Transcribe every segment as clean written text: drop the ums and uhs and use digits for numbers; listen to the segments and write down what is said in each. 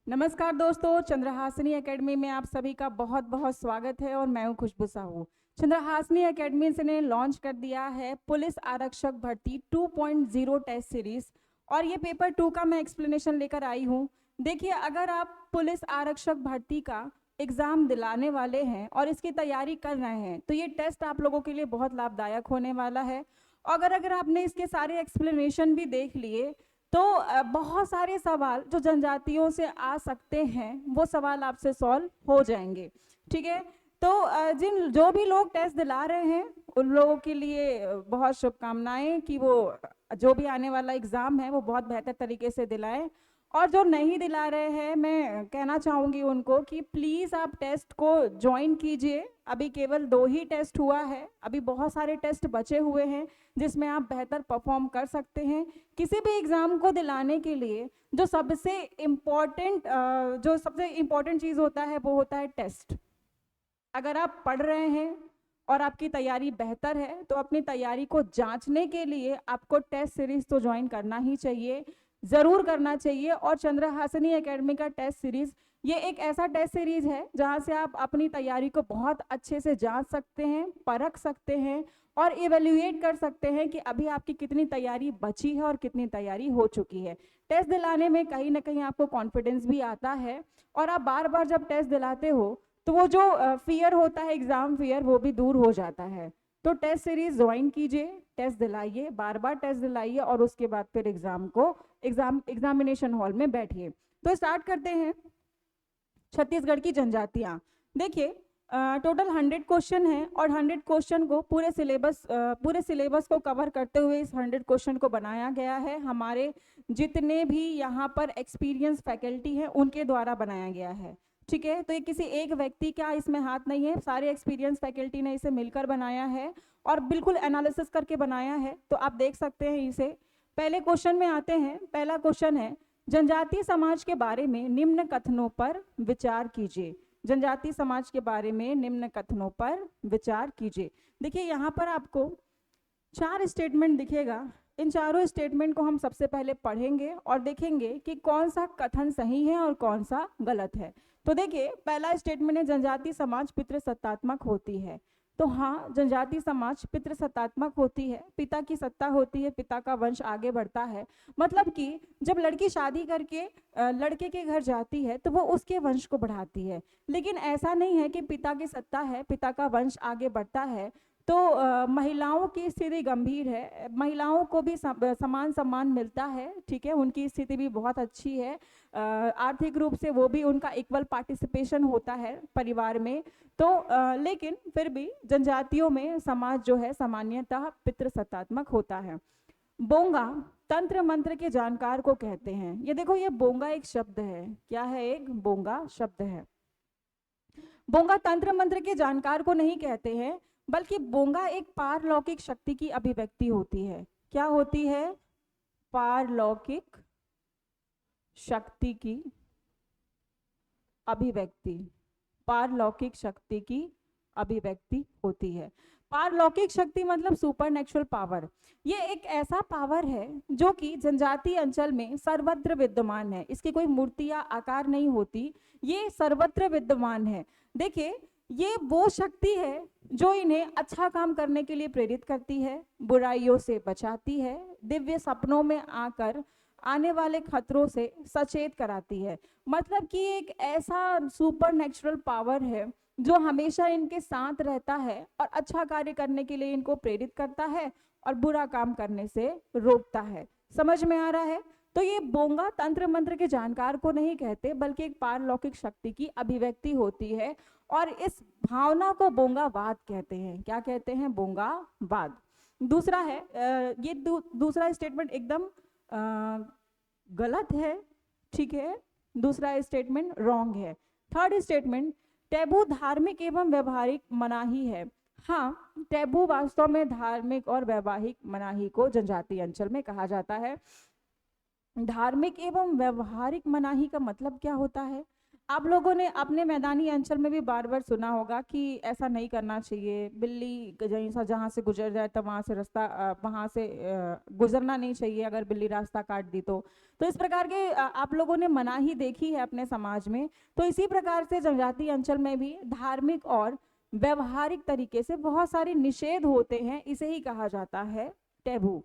नमस्कार दोस्तों, चंद्रहासिनी एकेडमी में आप सभी का बहुत बहुत स्वागत है और मैं हूं खुशबू साहू। चंद्रहासिनी एकेडमी ने लॉन्च कर दिया है पुलिस आरक्षक भर्ती 2.0 टेस्ट सीरीज और ये पेपर 2 का मैं एक्सप्लेनेशन लेकर आई हूं। देखिए, अगर आप पुलिस आरक्षक भर्ती का एग्ज़ाम दिलाने वाले हैं और इसकी तैयारी कर रहे हैं तो ये टेस्ट आप लोगों के लिए बहुत लाभदायक होने वाला है। अगर आपने इसके सारे एक्सप्लेनेशन भी देख लिए तो बहुत सारे सवाल जो जनजातियों से आ सकते हैं वो सवाल आपसे सॉल्व हो जाएंगे। ठीक है, तो जिन जो भी लोग टेस्ट दिला रहे हैं उन लोगों के लिए बहुत शुभकामनाएं कि वो जो भी आने वाला एग्ज़ाम है वो बहुत बेहतर तरीके से दिलाएं। और जो नहीं दिला रहे हैं मैं कहना चाहूँगी उनको कि प्लीज़ आप टेस्ट को ज्वाइन कीजिए। अभी केवल 2 ही टेस्ट हुआ है, अभी बहुत सारे टेस्ट बचे हुए हैं जिसमें आप बेहतर परफॉर्म कर सकते हैं। किसी भी एग्ज़ाम को दिलाने के लिए जो सबसे इम्पोर्टेंट चीज़ होता है वो होता है टेस्ट। अगर आप पढ़ रहे हैं और आपकी तैयारी बेहतर है तो अपनी तैयारी को जांचने के लिए आपको टेस्ट सीरीज तो ज्वाइन करना ही चाहिए, ज़रूर करना चाहिए। और चंद्रहासिनी एकेडमी का टेस्ट सीरीज़ ये एक ऐसा टेस्ट सीरीज है जहां से आप अपनी तैयारी को बहुत अच्छे से जांच सकते हैं, परख सकते हैं और इवेल्युएट कर सकते हैं कि अभी आपकी कितनी तैयारी बची है और कितनी तैयारी हो चुकी है। टेस्ट दिलाने में कहीं ना कहीं आपको कॉन्फिडेंस भी आता है और आप बार बार जब टेस्ट दिलाते हो तो वो जो फियर होता है, एग्ज़ाम फियर, वो भी दूर हो जाता है। तो टेस्ट सीरीज ज्वाइन कीजिए, टेस्ट दिलाइए, बार बार टेस्ट दिलाइए और उसके बाद फिर एग्जामिनेशन हॉल में बैठिए। तो स्टार्ट करते हैं। छत्तीसगढ़ की जनजातियां। देखिए, टोटल 100 क्वेश्चन है और 100 क्वेश्चन को पूरे सिलेबस को कवर करते हुए इस 100 क्वेश्चन को बनाया गया है। हमारे जितने भी यहाँ पर एक्सपीरियंस फैकल्टी हैं उनके द्वारा बनाया गया है। ठीक है, तो ये किसी एक व्यक्ति का इसमें हाथ नहीं है, सारे एक्सपीरियंस फैकल्टी ने इसे मिलकर बनाया है और बिल्कुल एनालिसिस करके बनाया है। तो आप देख सकते हैं इसे। पहले क्वेश्चन में आते हैं। पहला क्वेश्चन है, जनजातीय समाज के बारे में निम्न कथनों पर विचार कीजिए। जनजातीय समाज के बारे में निम्न कथनों पर विचार कीजिए। देखिए, यहाँ पर आपको 4 स्टेटमेंट दिखेगा। इन चारों स्टेटमेंट को हम सबसे पहले पढ़ेंगे और देखेंगे कि कौन सा कथन सही है और कौन सा गलत है। तो देखिए, पहला स्टेटमेंट है, जनजातीय समाज पितृसत्तात्मक होती है। तो हाँ, जनजातीय समाज पितृसत्तात्मक होती है, पिता की सत्ता होती है, पिता का वंश आगे बढ़ता है। मतलब कि जब लड़की शादी करके लड़के के घर जाती है तो वो उसके वंश को बढ़ाती है। लेकिन ऐसा नहीं है कि पिता की सत्ता है, पिता का वंश आगे बढ़ता है तो महिलाओं की स्थिति गंभीर है। महिलाओं को भी समान सम्मान मिलता है। ठीक है, उनकी स्थिति भी बहुत अच्छी है। आर्थिक रूप से वो भी, उनका इक्वल पार्टिसिपेशन होता है परिवार में। तो लेकिन फिर भी जनजातियों में समाज जो है सामान्यतः पितृसत्तात्मक होता है। बोंगा तंत्र मंत्र के जानकार को कहते हैं। ये देखो, ये बोंगा एक शब्द है। क्या है? एक बोंगा शब्द है। बोंगा तंत्र मंत्र के जानकार को नहीं कहते हैं, बल्कि बोंगा एक पारलौकिक शक्ति की अभिव्यक्ति होती है। क्या होती है? पारलौकिक शक्ति की अभिव्यक्ति। पारलौकिक शक्ति की अभिव्यक्ति होती है। पारलौकिक शक्ति मतलब सुपरनेचुरल पावर। ये एक ऐसा पावर है जो कि जनजातीय अंचल में सर्वत्र विद्यमान है। इसकी कोई मूर्ति या आकार नहीं होती, ये सर्वत्र विद्यमान है। देखिए, ये वो शक्ति है जो इन्हें अच्छा काम करने के लिए प्रेरित करती है, बुराइयों से बचाती है, दिव्य सपनों में आकर आने वाले खतरों से सचेत कराती है। मतलब कि एक ऐसा सुपर नेचुरल पावर है जो हमेशा इनके साथ रहता है और अच्छा कार्य करने के लिए इनको प्रेरित करता है और बुरा काम करने से रोकता है। समझ में आ रहा है? तो ये बोंगा तंत्र मंत्र के जानकार को नहीं कहते, बल्कि एक पारलौकिक शक्ति की अभिव्यक्ति होती है और इस भावना को बोंगावाद कहते हैं। क्या कहते हैं? बोंगावाद। दूसरा है, ये दूसरा स्टेटमेंट एकदम गलत है। ठीक है, दूसरा स्टेटमेंट रॉन्ग है। थर्ड स्टेटमेंट, टैबू धार्मिक एवं व्यवहारिक मनाही है। हाँ, टैबू वास्तव में धार्मिक और वैवाहिक मनाही को जनजातीय अंचल में कहा जाता है। धार्मिक एवं व्यवहारिक मनाही का मतलब क्या होता है? आप लोगों ने अपने मैदानी अंचल में भी बार बार सुना होगा कि ऐसा नहीं करना चाहिए, बिल्ली जहाँ से गुजर जाए तो वहाँ से वहाँ से गुजरना नहीं चाहिए अगर बिल्ली रास्ता काट दी तो इस प्रकार के आप लोगों ने मनाही देखी है अपने समाज में। तो इसी प्रकार से जनजातीय अंचल में भी धार्मिक और व्यवहारिक तरीके से बहुत सारे निषेध होते हैं, इसे ही कहा जाता है टैबू।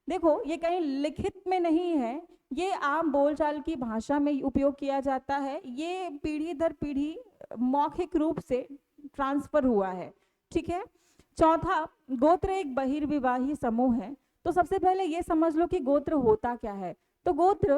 देखो ये कहीं लिखित में नहीं है, ये आम बोलचाल की भाषा में उपयोग किया जाता है, ये पीढ़ी दर पीढ़ी मौखिक रूप से ट्रांसफर हुआ है। ठीक है। चौथा, गोत्र एक बहिर्विवाही समूह है। तो सबसे पहले ये समझ लो कि गोत्र होता क्या है। तो गोत्र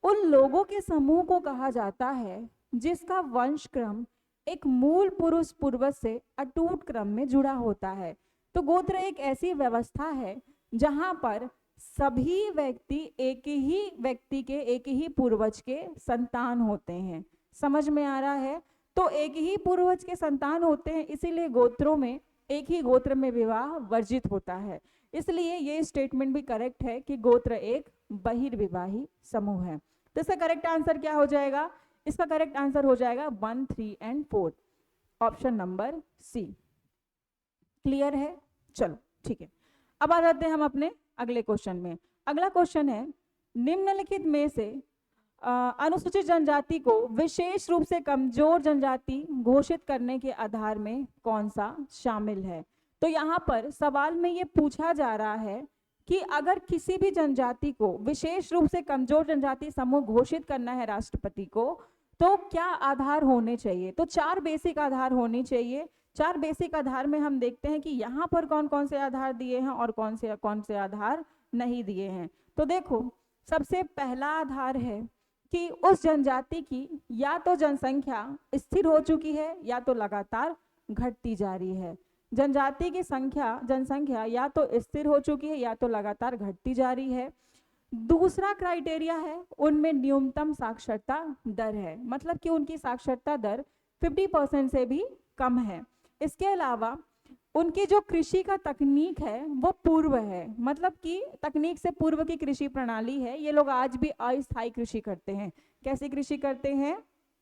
उन लोगों के समूह को कहा जाता है जिसका वंश क्रम एक मूल पुरुष पूर्वज से अटूट क्रम में जुड़ा होता है। तो गोत्र एक ऐसी व्यवस्था है जहां पर सभी व्यक्ति एक ही व्यक्ति के एक ही पूर्वज के संतान होते हैं। समझ में आ रहा है? तो एक ही पूर्वज के संतान होते हैं, इसीलिए गोत्रों में एक ही गोत्र में विवाह वर्जित होता है। इसलिए ये स्टेटमेंट भी करेक्ट है कि गोत्र एक बहिर्विवाही समूह है। तो इसका करेक्ट आंसर क्या हो जाएगा? इसका करेक्ट आंसर हो जाएगा 1, 3 and 4, option number C. Clear है? चलो ठीक है, अब आ जाते हैं हम अपने अगले क्वेश्चन में। अगला क्वेश्चन है, निम्नलिखित में से अनुसूचित जनजाति को विशेष रूप से कमजोर जनजाति घोषित करने के आधार में कौन सा शामिल है? तो यहाँ पर सवाल में ये पूछा जा रहा है कि अगर किसी भी जनजाति को विशेष रूप से कमजोर जनजाति समूह घोषित करना है राष्ट्रपति को, तो क्या आधार होने चाहिए? तो 4 बेसिक आधार होनी चाहिए। 4 बेसिक आधार में हम देखते हैं कि यहाँ पर कौन कौन से आधार दिए हैं और कौन से आधार नहीं दिए हैं। तो देखो, सबसे पहला आधार है कि उस जनजाति की या तो जनसंख्या स्थिर हो चुकी है या तो लगातार घटती जा रही है। जनजाति की जनसंख्या या तो स्थिर हो चुकी है या तो लगातार घटती जा रही है। दूसरा क्राइटेरिया है, उनमें न्यूनतम साक्षरता दर है, मतलब कि उनकी साक्षरता दर 50% से भी कम है। इसके अलावा उनकी जो कृषि का तकनीक है वो पूर्व है, मतलब कि तकनीक से पूर्व की कृषि प्रणाली है। ये लोग आज भी अस्थायी कृषि करते हैं। कैसी कृषि करते हैं?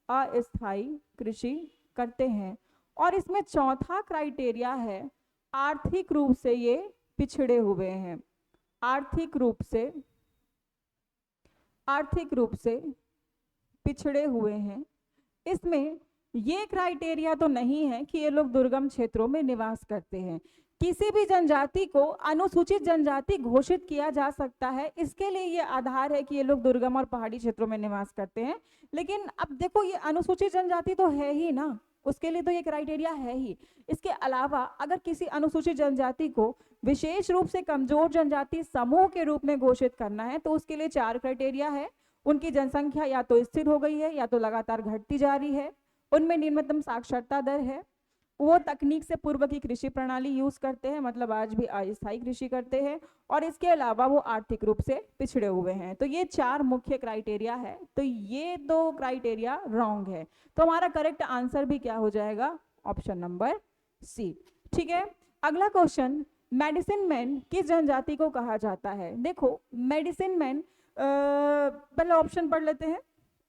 अस्थायी कृषि करते हैं। और इसमें चौथा क्राइटेरिया है, आर्थिक रूप से ये पिछड़े हुए हैं। आर्थिक रूप से पिछड़े हुए हैं। इसमें ये क्राइटेरिया तो नहीं है कि ये लोग दुर्गम क्षेत्रों में निवास करते हैं। किसी भी जनजाति को अनुसूचित जनजाति घोषित किया जा सकता है, इसके लिए ये आधार है कि ये लोग दुर्गम और पहाड़ी क्षेत्रों में निवास करते हैं। लेकिन अब देखो, ये अनुसूचित जनजाति तो है ही ना, उसके लिए तो ये क्राइटेरिया है ही। इसके अलावा अगर किसी अनुसूचित जनजाति को विशेष रूप से कमजोर जनजाति समूह के रूप में घोषित करना है तो उसके लिए 4 क्राइटेरिया है। उनकी जनसंख्या या तो स्थिर हो गई है या तो लगातार घटती जा रही है, उनमें न्यूनतम साक्षरता दर है, वो तकनीक से पूर्व की कृषि प्रणाली यूज करते हैं, मतलब आज भी अस्थायी कृषि करते हैं, और इसके अलावा वो आर्थिक रूप से पिछड़े हुए हैं। तो ये 4 मुख्य क्राइटेरिया है। तो ये 2 क्राइटेरिया रॉन्ग है। तो हमारा करेक्ट आंसर भी क्या हो जाएगा? Option number C. ठीक है। अगला क्वेश्चन, मेडिसिन मैन किस जनजाति को कहा जाता है? देखो, मेडिसिन मैन पहले ऑप्शन पढ़ लेते हैं।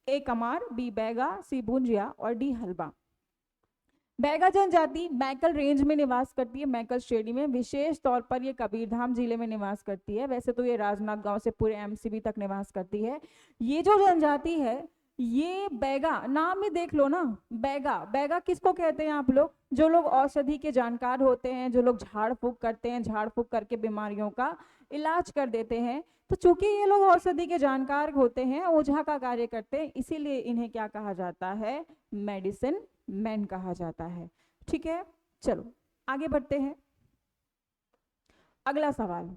ए कमार, बी बैगा, सी बूंजिया और डी हलबा। बैगा जनजाति मैकल रेंज में निवास करती है, मैकल श्रेणी में। विशेष तौर पर ये कबीरधाम जिले में निवास करती है। वैसे तो ये राजनांदगांव से पूरे एमसीबी तक निवास करती है। ये जो जनजाति है, ये बैगा, नाम ही देख लो ना, बैगा किसको कहते हैं आप लोग? जो लोग औषधि के जानकार होते हैं, जो लोग झाड़ फूक करते हैं, झाड़ फूक करके बीमारियों का इलाज कर देते हैं। तो चूंकि ये लोग औषधि के जानकार होते हैं, ओझा का कार्य करते हैं, इसीलिए इन्हें क्या कहा जाता है? मेडिसिन मैन कहा जाता है। ठीक है, चलो आगे बढ़ते हैं। अगला सवाल,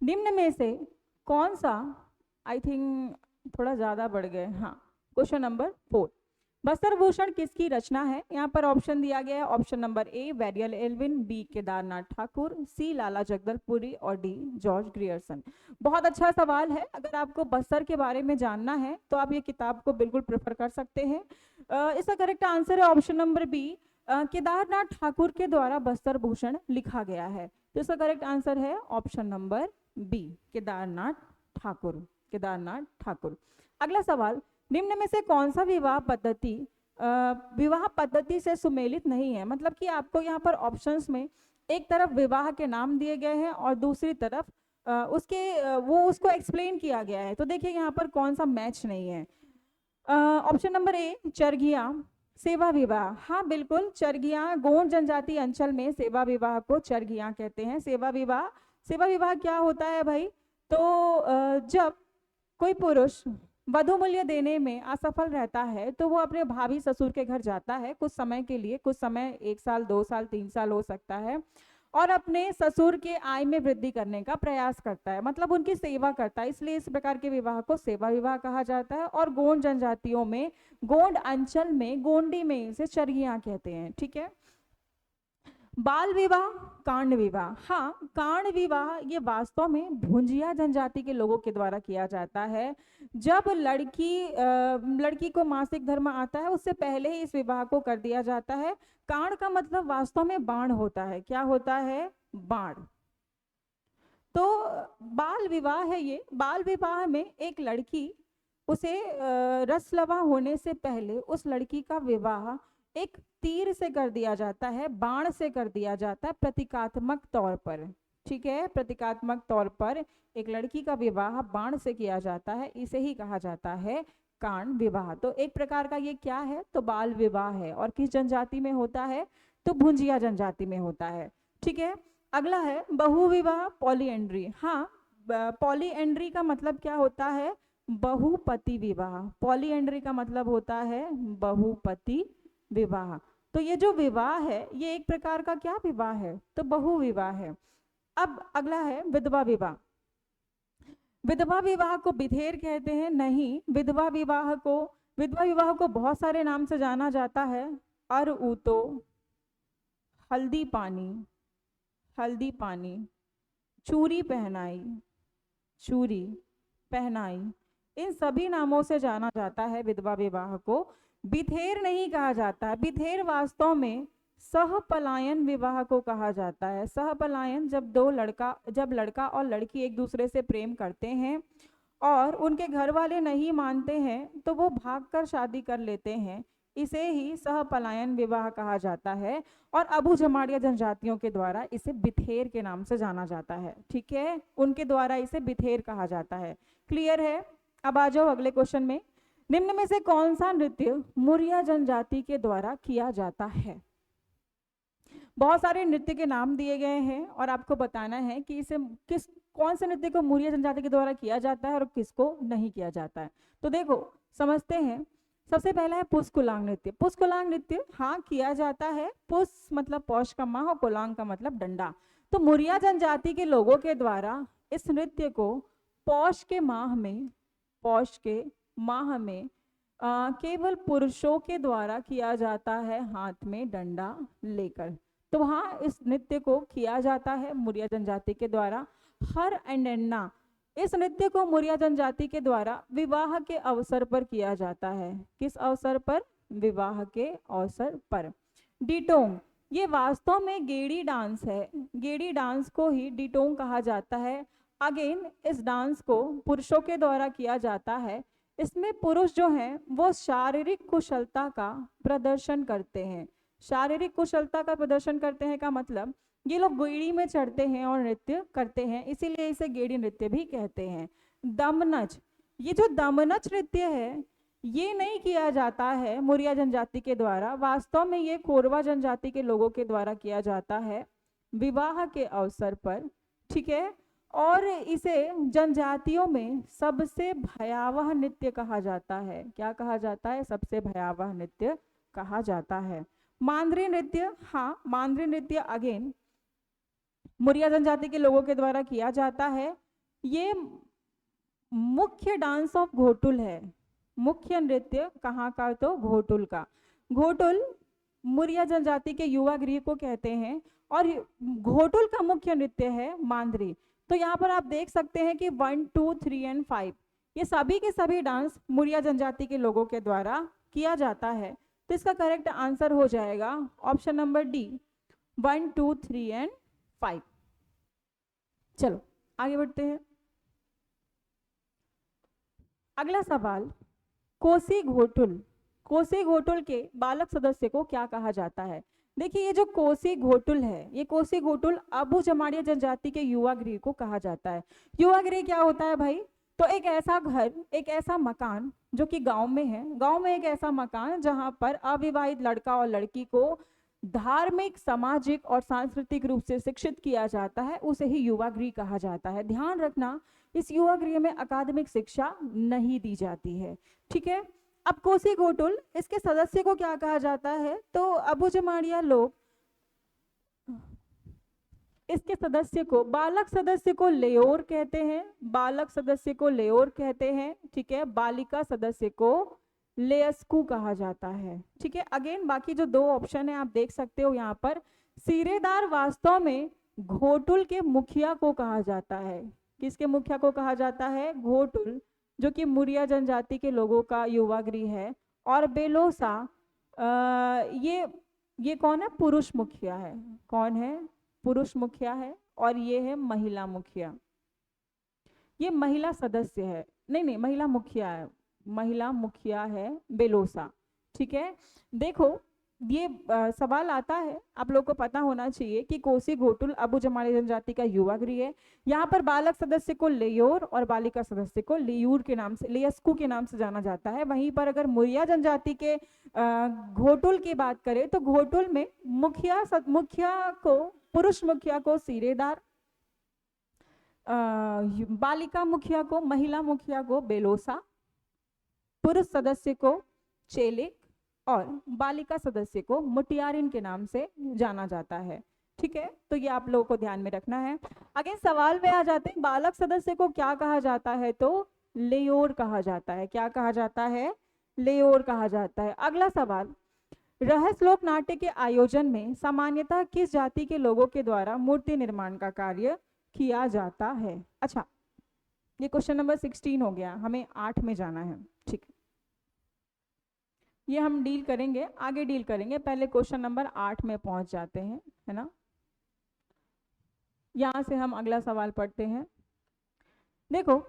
निम्न में से कौन सा, आई थिंक थोड़ा ज्यादा बढ़ गए, हाँ, क्वेश्चन नंबर 4, बस्तर भूषण किसकी रचना है? यहाँ पर ऑप्शन दिया गया है। Option number A Verrier Elwin, B Kedarnath Thakur, C Lala Jagdalpuri और डी जॉर्ज ग्रियर्सन। बहुत अच्छा सवाल है। अगर आपको बस्तर के बारे में जानना है तो आप ये किताब को बिल्कुल प्रेफर कर सकते हैं। इसका करेक्ट आंसर है option number B, Kedarnath Thakur के द्वारा बस्तर भूषण लिखा गया है। तो इसका करेक्ट आंसर है option number B, Kedarnath Thakur. Kedarnath Thakur. अगला सवाल, निम्न में से कौन सा विवाह पद्धति से सुमेलित नहीं है? मतलब कि आपको यहाँ पर ऑप्शंस में एक तरफ विवाह के नाम दिए गए हैं और दूसरी तरफ उसको एक्सप्लेन किया गया है। तो देखिए यहाँ पर कौन सा मैच नहीं है। ऑप्शन नंबर ए, चरघिया सेवा विवाह। हाँ बिल्कुल, चरघिया गोंड जनजाति अंचल में सेवा विवाह को चरघिया कहते हैं। सेवा विवाह क्या होता है भाई? तो जब कोई पुरुष वधु मूल्य देने में असफल रहता है तो वो अपने भाभी ससुर के घर जाता है कुछ समय के लिए, कुछ समय 1 साल 2 साल 3 साल हो सकता है, और अपने ससुर के आय में वृद्धि करने का प्रयास करता है, मतलब उनकी सेवा करता है। इसलिए इस प्रकार के विवाह को सेवा विवाह कहा जाता है। और गोंड जनजातियों में, गोंड अंचल में, गोंडी में इसे चरघिया कहते हैं। ठीक है। बाल विवाह, कांड विवाह। हाँ, कांड विवाह ये वास्तव में भुंजिया जनजाति के लोगों के द्वारा किया जाता है। जब लड़की को मासिक धर्म आता है उससे पहले ही इस विवाह को कर दिया जाता है। कांड का मतलब वास्तव में बाण होता है। क्या होता है? बाण। तो बाल विवाह है ये। बाल विवाह में एक लड़की, उसे रसलवा होने से पहले उस लड़की का विवाह एक तीर से कर दिया जाता है, बाण से कर दिया जाता है, प्रतीकात्मक तौर पर। ठीक है, प्रतीकात्मक तौर पर एक लड़की का विवाह बाण से किया जाता है, इसे ही कहा जाता है कांड विवाह। तो एक प्रकार का ये क्या है? तो बाल विवाह है। और किस जनजाति में होता है? तो भुंजिया जनजाति में होता है। ठीक है। अगला है बहुविवाह, पॉलीएंड्री। हाँ, पॉलीएंड्री का मतलब क्या होता है? बहुपति विवाह। पॉलीएंड्री का मतलब होता है बहुपति विवाह। तो ये जो विवाह है ये एक प्रकार का क्या विवाह है? तो बहुविवाह है। अब अगला है विधवा विवाह। विधवा विवाह को बिथेर कहते हैं? नहीं, विधवा विवाह को बहुत सारे नाम से जाना जाता है। अरऊतो, हल्दी पानी, चूरी पहनाई, इन सभी नामों से जाना जाता है विधवा विवाह को। बिथेर नहीं कहा जाता है। बिथेर वास्तव में सहपलायन विवाह को कहा जाता है। सहपलायन जब लड़का और लड़की एक दूसरे से प्रेम करते हैं और उनके घर वाले नहीं मानते हैं तो वो भागकर शादी कर लेते हैं, इसे ही सहपलायन विवाह कहा जाता है। और अबू जमाड़िया जनजातियों के द्वारा इसे बिथेर के नाम से जाना जाता है। ठीक है, उनके द्वारा इसे बिथेर कहा जाता है। क्लियर है? अब आ जाओ अगले क्वेश्चन में। निम्न में से कौन सा नृत्य मुरिया जनजाति के द्वारा किया जाता है? बहुत सारे नृत्य के नाम दिए गए हैं और आपको बताना है कि कौन से नृत्य को मुरिया जनजाति के द्वारा किया जाता है और किसको नहीं किया जाता है। तो देखो समझते हैं। सबसे पहला है पुष्कुलांग नृत्य। पुष्कुलांग नृत्य हाँ किया जाता है। पुष मतलब पौष का माह और कुलांग का मतलब डंडा। तो मुरिया जनजाति के लोगों के द्वारा इस नृत्य को पौष के माह में केवल पुरुषों के द्वारा किया जाता है, हाथ में डंडा लेकर। तो हाँ, इस नृत्य को किया जाता है मुरिया जनजाति के द्वारा। हर एंडेन्ना, इस नृत्य को मुरिया जनजाति के द्वारा विवाह के अवसर पर किया जाता है। किस अवसर पर? विवाह के अवसर पर। डिटोंग, ये वास्तव में गेड़ी डांस है। गेड़ी डांस को ही डिटोंग कहा जाता है। अगेन इस डांस को पुरुषों के द्वारा किया जाता है। इसमें पुरुष जो हैं वो शारीरिक कुशलता का प्रदर्शन करते हैं। शारीरिक कुशलता का प्रदर्शन करते हैं का मतलब ये लोग गेड़ी में चढ़ते हैं और नृत्य करते हैं, इसीलिए इसे गेड़ी नृत्य भी कहते हैं। दमनच, ये जो दमनच नृत्य है ये नहीं किया जाता है मुरिया जनजाति के द्वारा। वास्तव में ये कोरवा जनजाति के लोगों के द्वारा किया जाता है विवाह के अवसर पर। ठीक है, और इसे जनजातियों में सबसे भयावह नृत्य कहा जाता है। क्या कहा जाता है? सबसे भयावह नृत्य कहा जाता है। मांद्री नृत्य, हाँ मांद्री नृत्य अगेन मुरिया जनजाति के लोगों के द्वारा किया जाता है। ये मुख्य डांस ऑफ घोटुल है। मुख्य नृत्य कहाँ का? तो घोटुल का। घोटुल मुरिया जनजाति के युवा गृह को कहते हैं और घोटुल का मुख्य नृत्य है मांद्री। तो यहाँ पर आप देख सकते हैं कि 1, 2, 3 और 5 ये सभी के सभी डांस मुरिया जनजाति के लोगों के द्वारा किया जाता है। तो इसका करेक्ट आंसर हो जाएगा ऑप्शन नंबर डी, 1, 2, 3 और 5। चलो आगे बढ़ते हैं। अगला सवाल, कोसी घोटुल, कोसी घोटुल के बालक सदस्य को क्या कहा जाता है? देखिए ये जो कोसी घोटुल है, ये कोसी घोटुल अबू जमाड़िया जनजाति के युवा गृह को कहा जाता है। युवा गृह क्या होता है भाई? तो एक ऐसा घर, एक ऐसा मकान जो कि गांव में है, गांव में एक ऐसा मकान जहां पर अविवाहित लड़का और लड़की को धार्मिक, सामाजिक और सांस्कृतिक रूप से शिक्षित किया जाता है, उसे ही युवा गृह कहा जाता है। ध्यान रखना, इस युवा गृह में अकादमिक शिक्षा नहीं दी जाती है, ठीक है। अब कोसी घोटुल, इसके सदस्य को क्या कहा जाता है? तो अबू जमाड़िया लोग इसके सदस्य को, बालक सदस्य को लेयोर कहते हैं, बालक सदस्य को लेयोर कहते हैं, ठीक है। बालिका सदस्य को लेस्कू कहा जाता है, ठीक है। अगेन बाकी जो दो ऑप्शन है आप देख सकते हो यहाँ पर। सीरेदार वास्तव में घोटुल के मुखिया को कहा जाता है। किसके मुखिया को कहा जाता है? घोटुल, जो कि मुरिया जनजाति के लोगों का युवा गृह है। और बेलोसा, ये कौन है? पुरुष मुखिया है। कौन है? पुरुष मुखिया है। और ये है महिला मुखिया, ये महिला सदस्य है, नहीं महिला मुखिया है, महिला मुखिया है बेलोसा, ठीक है। देखो ये सवाल आता है, आप लोगों को पता होना चाहिए कि कोसी घोटुल अबू जमाड़िया जनजाति का युवा गृह है। यहाँ पर बालक सदस्य को लेयोर और बालिका सदस्य को लेयूर के नाम से, लेस्कू के नाम से जाना जाता है। वहीं पर अगर मुरिया जनजाति के घोटुल की बात करें तो घोटुल में मुखिया को, पुरुष मुखिया को सीरेदार, बालिका मुखिया को, महिला मुखिया को बेलोसा, पुरुष सदस्य को चेलिक और बालिका सदस्य को मुटियारिन के नाम से जाना जाता है, ठीक है। तो ये आप लोगों को ध्यान में रखना है। अगेन सवाल में आ जाते हैं, बालक सदस्य को क्या कहा जाता है? तो लेयोर कहा जाता है। क्या कहा जाता है? लेयोर कहा जाता है। अगला सवाल, रहस्य लोक नाट्य के आयोजन में सामान्यतः किस जाति के लोगों के द्वारा मूर्ति निर्माण का कार्य किया जाता है? अच्छा, ये क्वेश्चन नंबर 16 हो गया, हमें 8 में जाना है, ठीक है। ये हम डील करेंगे, आगे डील करेंगे, पहले क्वेश्चन नंबर 8 में पहुंच जाते हैं, है ना। यहां से हम अगला सवाल पढ़ते हैं। देखो,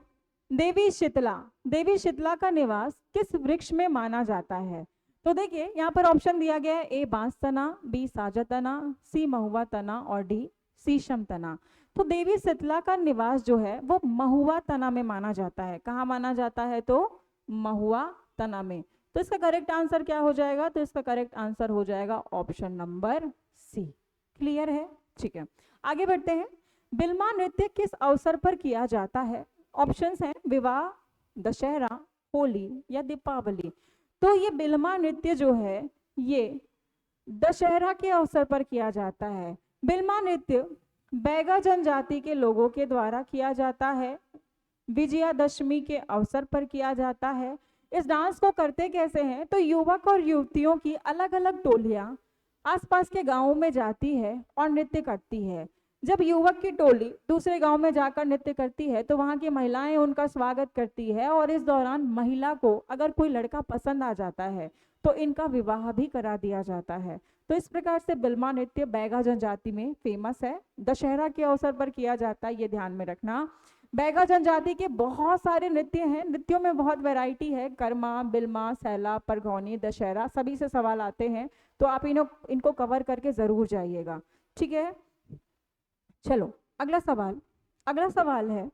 देवी शीतला का निवास किस वृक्ष में माना जाता है? तो देखिए यहाँ पर ऑप्शन दिया गया है, ए बांस तना, बी साजा तना, सी महुआ तना और डी शीशम तना। तो देवी शीतला का निवास जो है वो महुआ तना में माना जाता है। कहाँ माना जाता है? तो महुआ तना में। तो इसका करेक्ट आंसर क्या हो जाएगा? तो इसका करेक्ट आंसर हो जाएगा ऑप्शन नंबर सी। क्लियर है? ठीक है, आगे बढ़ते हैं। बिल्मा नृत्य किस अवसर पर किया जाता है? ऑप्शंस हैं विवाह, दशहरा, होली या दीपावली। तो ये बिल्मा नृत्य जो है ये दशहरा के अवसर पर किया जाता है। बिल्मा नृत्य बैगा जनजाति के लोगों के द्वारा किया जाता है, विजयादशमी के अवसर पर किया जाता है। इस डांस को करते कैसे हैं? तो युवक और युवतियों की अलग अलग टोलियां आसपास के गांवों में जाती है और नृत्य करती है। जब युवक की टोली दूसरे गांव में जाकर नृत्य करती है तो वहां की महिलाएं उनका स्वागत करती है और इस दौरान महिला को अगर कोई लड़का पसंद आ जाता है तो इनका विवाह भी करा दिया जाता है। तो इस प्रकार से बिल्मा नृत्य बैगा जनजाति में फेमस है, दशहरा के अवसर पर किया जाता है, ये ध्यान में रखना। बैगा जनजाति के बहुत सारे नृत्य हैं, नृत्यों में बहुत वैरायटी है, कर्मा, बिल्मा, सैला, परगौनी, दशहरा, सभी से सवाल आते हैं, तो आप इनको कवर करके जरूर जाइएगा, ठीक है। चलो अगला सवाल है,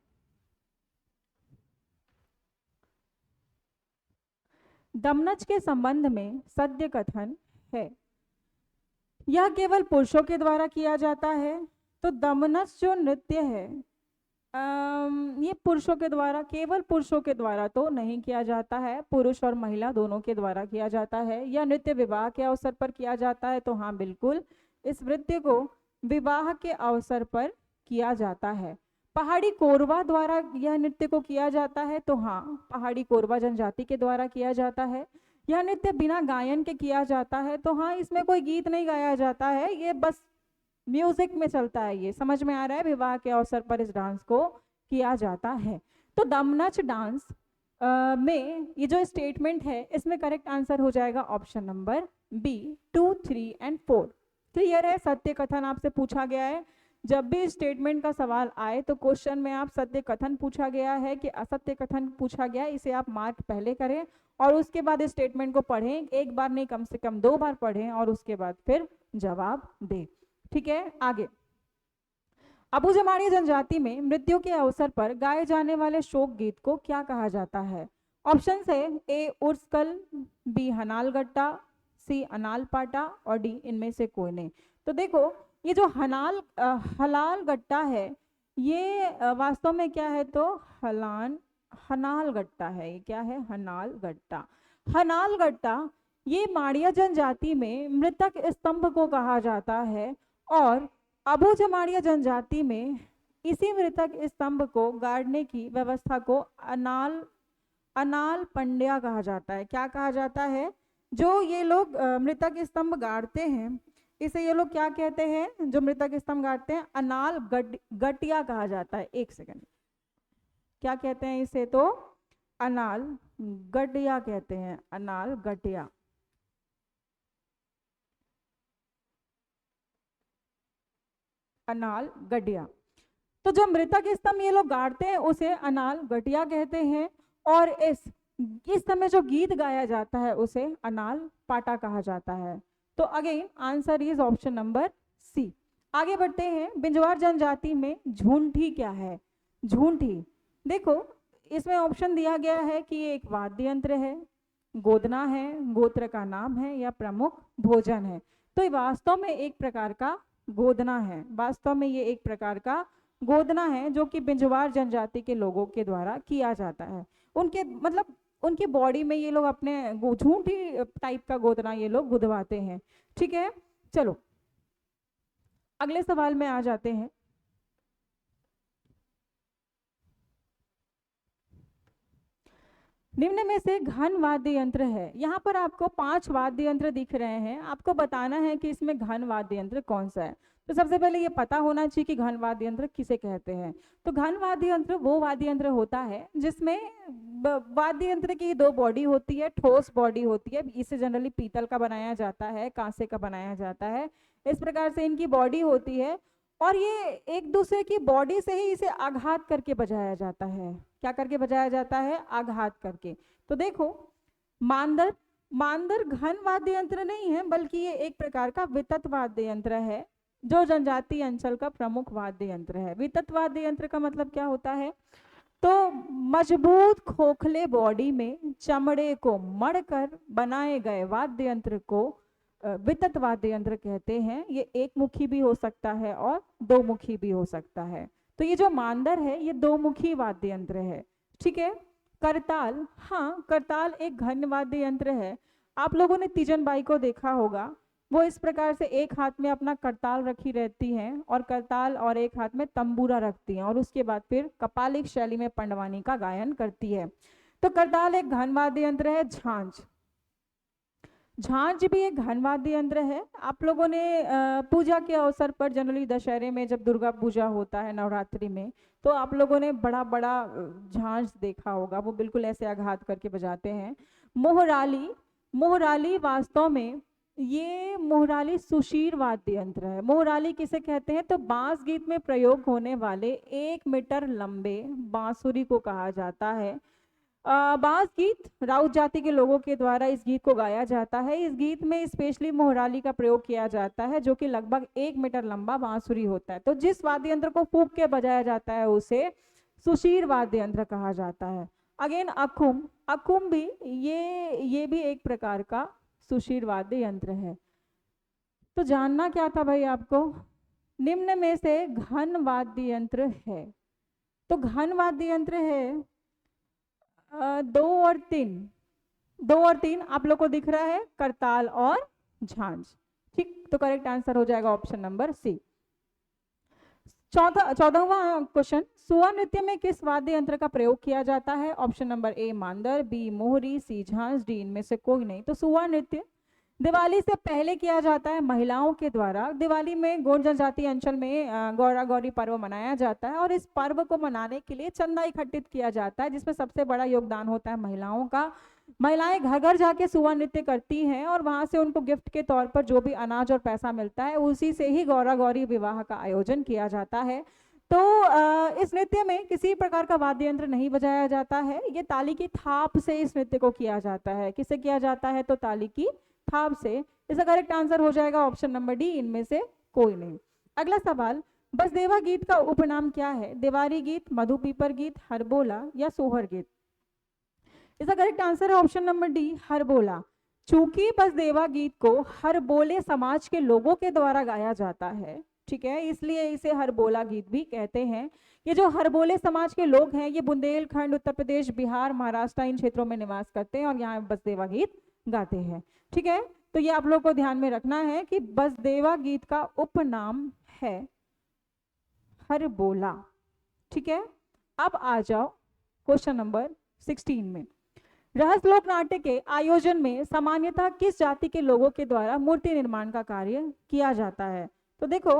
दमनच के संबंध में सत्य कथन है, यह केवल पुरुषों के द्वारा किया जाता है। तो दमनच जो नृत्य है ये पुरुषों के द्वारा, केवल पुरुषों के द्वारा तो नहीं किया जाता है, पुरुष और महिला दोनों के द्वारा किया जाता है। यह नृत्य विवाह के अवसर पर किया जाता है, तो हाँ बिल्कुल इस नृत्य को विवाह के अवसर पर किया जाता है। पहाड़ी कोरवा द्वारा यह नृत्य को किया जाता है, तो हाँ पहाड़ी कोरवा जनजाति के द्वारा किया जाता है। यह नृत्य बिना गायन के किया जाता है, तो हाँ इसमें कोई गीत नहीं गाया जाता है, ये बस म्यूजिक में चलता है। ये समझ में आ रहा है, विवाह के अवसर पर इस डांस को किया जाता है। तो दमनच डांस में ये जो स्टेटमेंट है इसमें करेक्ट आंसर हो जाएगा option number B, 2, 3 and 4। Clear है? सत्य कथन आपसे पूछा गया है, जब भी स्टेटमेंट का सवाल आए तो क्वेश्चन में आप सत्य कथन पूछा गया है कि असत्य कथन पूछा गया, इसे आप मार्क पहले करें और उसके बाद इस स्टेटमेंट को पढ़ें, एक बार नहीं कम से कम 2 बार पढ़ें और उसके बाद फिर जवाब दें। ठीक है, आगे। अबू जमाड़ी जनजाति में मृत्यु के अवसर पर गाए जाने वाले शोक गीत को क्या कहा जाता है? ऑप्शन है ए उर्सकल, बी हनाल गट्टा, सी अनाल पाटा और डी इनमें से कोई नहीं। तो देखो ये जो हलाल गट्टा है ये वास्तव में क्या है, तो हनाल गट्टा है। ये क्या है? हनाल गट्टा। हनाल गट्टा ये माड़िया जनजाति में मृतक स्तंभ को कहा जाता है और अबू जमाड़िया जनजाति में इसी मृतक स्तंभ को गाड़ने की व्यवस्था को अनाल पंड्या कहा जाता है। क्या कहा जाता है? जो ये लोग मृतक स्तंभ गाड़ते हैं इसे ये लोग क्या कहते हैं? जो मृतक स्तंभ गाड़ते हैं अनाल गटिया कहा जाता है। एक सेकंड, क्या कहते हैं इसे? तो अनाल गटिया कहते हैं, अनाल गटिया। अनाल गटिया। तो जो मृतक स्तंभ ये लोग गाड़ते हैं उसे अनाल गटिया कहते हैं और इस समय जो गीत गाया जाता है उसे अनाल पाटा कहा जाता है। तो again answer is option number C. आगे बढ़ते हैं। बिंजवार जनजाति में झूंठी क्या है? झूंठी, देखो इसमें ऑप्शन दिया गया है कि ये एक वाद्य यंत्र है, गोदना है, गोत्र का नाम है या प्रमुख भोजन है। तो ये वास्तव में एक प्रकार का गोदना है। वास्तव में ये एक प्रकार का गोदना है जो कि बिंजवार जनजाति के लोगों के द्वारा किया जाता है। उनके मतलब उनकी बॉडी में ये लोग अपने झूठी टाइप का गोदना ये लोग गुदवाते हैं। ठीक है, चलो अगले सवाल में आ जाते हैं। निम्न में से घन वाद्य यंत्र है। यहाँ पर आपको 5 वाद्य यंत्र दिख रहे हैं, आपको बताना है कि इसमें घन वाद्य यंत्र कौन सा है। तो सबसे पहले ये पता होना चाहिए कि घन वाद्य यंत्र किसे कहते हैं। तो घन वाद्य यंत्र वो वाद्य यंत्र होता है जिसमें वाद्य यंत्र की 2 बॉडी होती है, ठोस बॉडी होती है। इसे जनरली पीतल का बनाया जाता है, कांसे का बनाया जाता है, इस प्रकार से इनकी बॉडी होती है और ये एक दूसरे की बॉडी से ही इसे आघात करके बजाया जाता है। क्या करके बजाया जाता है? आघात करके। तो देखो मांदर घन वाद्य यंत्र नहीं है बल्कि ये एक प्रकार का वितत वाद्य यंत्र है जो जनजातीय अंचल का प्रमुख वाद्य यंत्र है। वितत वाद्य यंत्र का मतलब क्या होता है? तो मजबूत खोखले बॉडी में चमड़े को मढ़कर बनाए गए वाद्य यंत्र को वितत वाद्य यंत्र कहते हैं। ये एक मुखी भी हो सकता है और 2 मुखी भी हो सकता है। तो ये जो मांदर है ये 2 मुखी वाद्य यंत्र है। ठीक है। करताल, हाँ करताल एक घन वाद्य यंत्र है। आप लोगों ने तीजन बाई को देखा होगा, वो इस प्रकार से एक हाथ में अपना करताल रखी रहती हैं और करताल और एक हाथ में तंबूरा रखती हैं और उसके बाद फिर कपालिक शैली में पंडवानी का गायन करती है। तो करताल एक घन वाद्य यंत्र है। झांझ भी एक घन वाद्य यंत्र है। आप लोगों ने पूजा के अवसर पर जनरली दशहरे में जब दुर्गा पूजा होता है नवरात्रि में तो आप लोगों ने बड़ा बड़ा झांझ देखा होगा, वो बिल्कुल ऐसे आघात करके बजाते हैं। मोहराली वास्तव में ये मोहराली सुशीर वाद्य यंत्र है। मोहराली किसे कहते हैं? तो बांस गीत में प्रयोग होने वाले 1 मीटर लंबे बांसुरी को कहा जाता है। बांस गीत राउत जाति के लोगों के द्वारा इस गीत को गाया जाता है। इस गीत में स्पेशली मोहराली का प्रयोग किया जाता है जो कि लगभग 1 मीटर लंबा बांसुरी होता है। तो जिस वाद्य यंत्र को फूंक के बजाया जाता है उसे सुशीर वाद्य यंत्र कहा जाता है। अगेन अखुम भी ये भी एक प्रकार का सुशीर वाद्य यंत्र है। तो जानना क्या था भाई आपको? निम्न में से घन वाद्य यंत्र है। तो घन वाद्य यंत्र है 2 और 3 आप लोग को दिख रहा है, करताल और झांझ। ठीक, तो करेक्ट आंसर हो जाएगा ऑप्शन नंबर सी। 14वां क्वेश्चन, सुआ नृत्य में किस वाद्य यंत्र का प्रयोग किया जाता है? ऑप्शन नंबर ए मांदर, बी मोहरी, सी झांझ, डी इनमें से कोई नहीं। तो सुआ नृत्य दिवाली से पहले किया जाता है महिलाओं के द्वारा। दिवाली में गौड़ जनजाति अंचल में गौरा गौरी पर्व मनाया जाता है और इस पर्व को मनाने के लिए चंदा इकट्ठित किया जाता है जिसमें सबसे बड़ा योगदान होता है महिलाओं का। महिलाएं घर घर जाके सुवा नृत्य करती हैं और वहां से उनको गिफ्ट के तौर पर जो भी अनाज और पैसा मिलता है उसी से ही गौरा गौरी विवाह का आयोजन किया जाता है। तो इस नृत्य में किसी प्रकार का वाद्य यंत्र नहीं बजाया जाता है, ये ताली की थाप से इस नृत्य को किया जाता है। किससे किया जाता है? तो ताली की थाप से। इसका करेक्ट आंसर हो जाएगा ऑप्शन नंबर डी, इनमें से कोई नहीं। अगला सवाल, बसदेवा गीत का उपनाम क्या है? देवारी गीत, मधुपीपर गीत, हरबोला या सोहर गीत? इसका करेक्ट आंसर है ऑप्शन नंबर डी, हरबोला। चूंकि बसदेवा गीत को हरबोले समाज के लोगों के द्वारा गाया जाता है, ठीक है, इसलिए इसे हरबोला गीत भी कहते हैं। ये जो हरबोले समाज के लोग हैं ये बुंदेलखंड, उत्तर प्रदेश, बिहार, महाराष्ट्र इन क्षेत्रों में निवास करते हैं और यहाँ बसदेवा गीत गाते हैं। ठीक है, तो ये आप लोग को ध्यान में रखना है कि बसदेवा गीत का उपनाम है हरबोला। ठीक है, अब आ जाओ क्वेश्चन नंबर 16 में। रहस्य लोक नाट्य के आयोजन में सामान्यतः किस जाति के लोगों के द्वारा मूर्ति निर्माण का कार्य किया जाता है? तो देखो,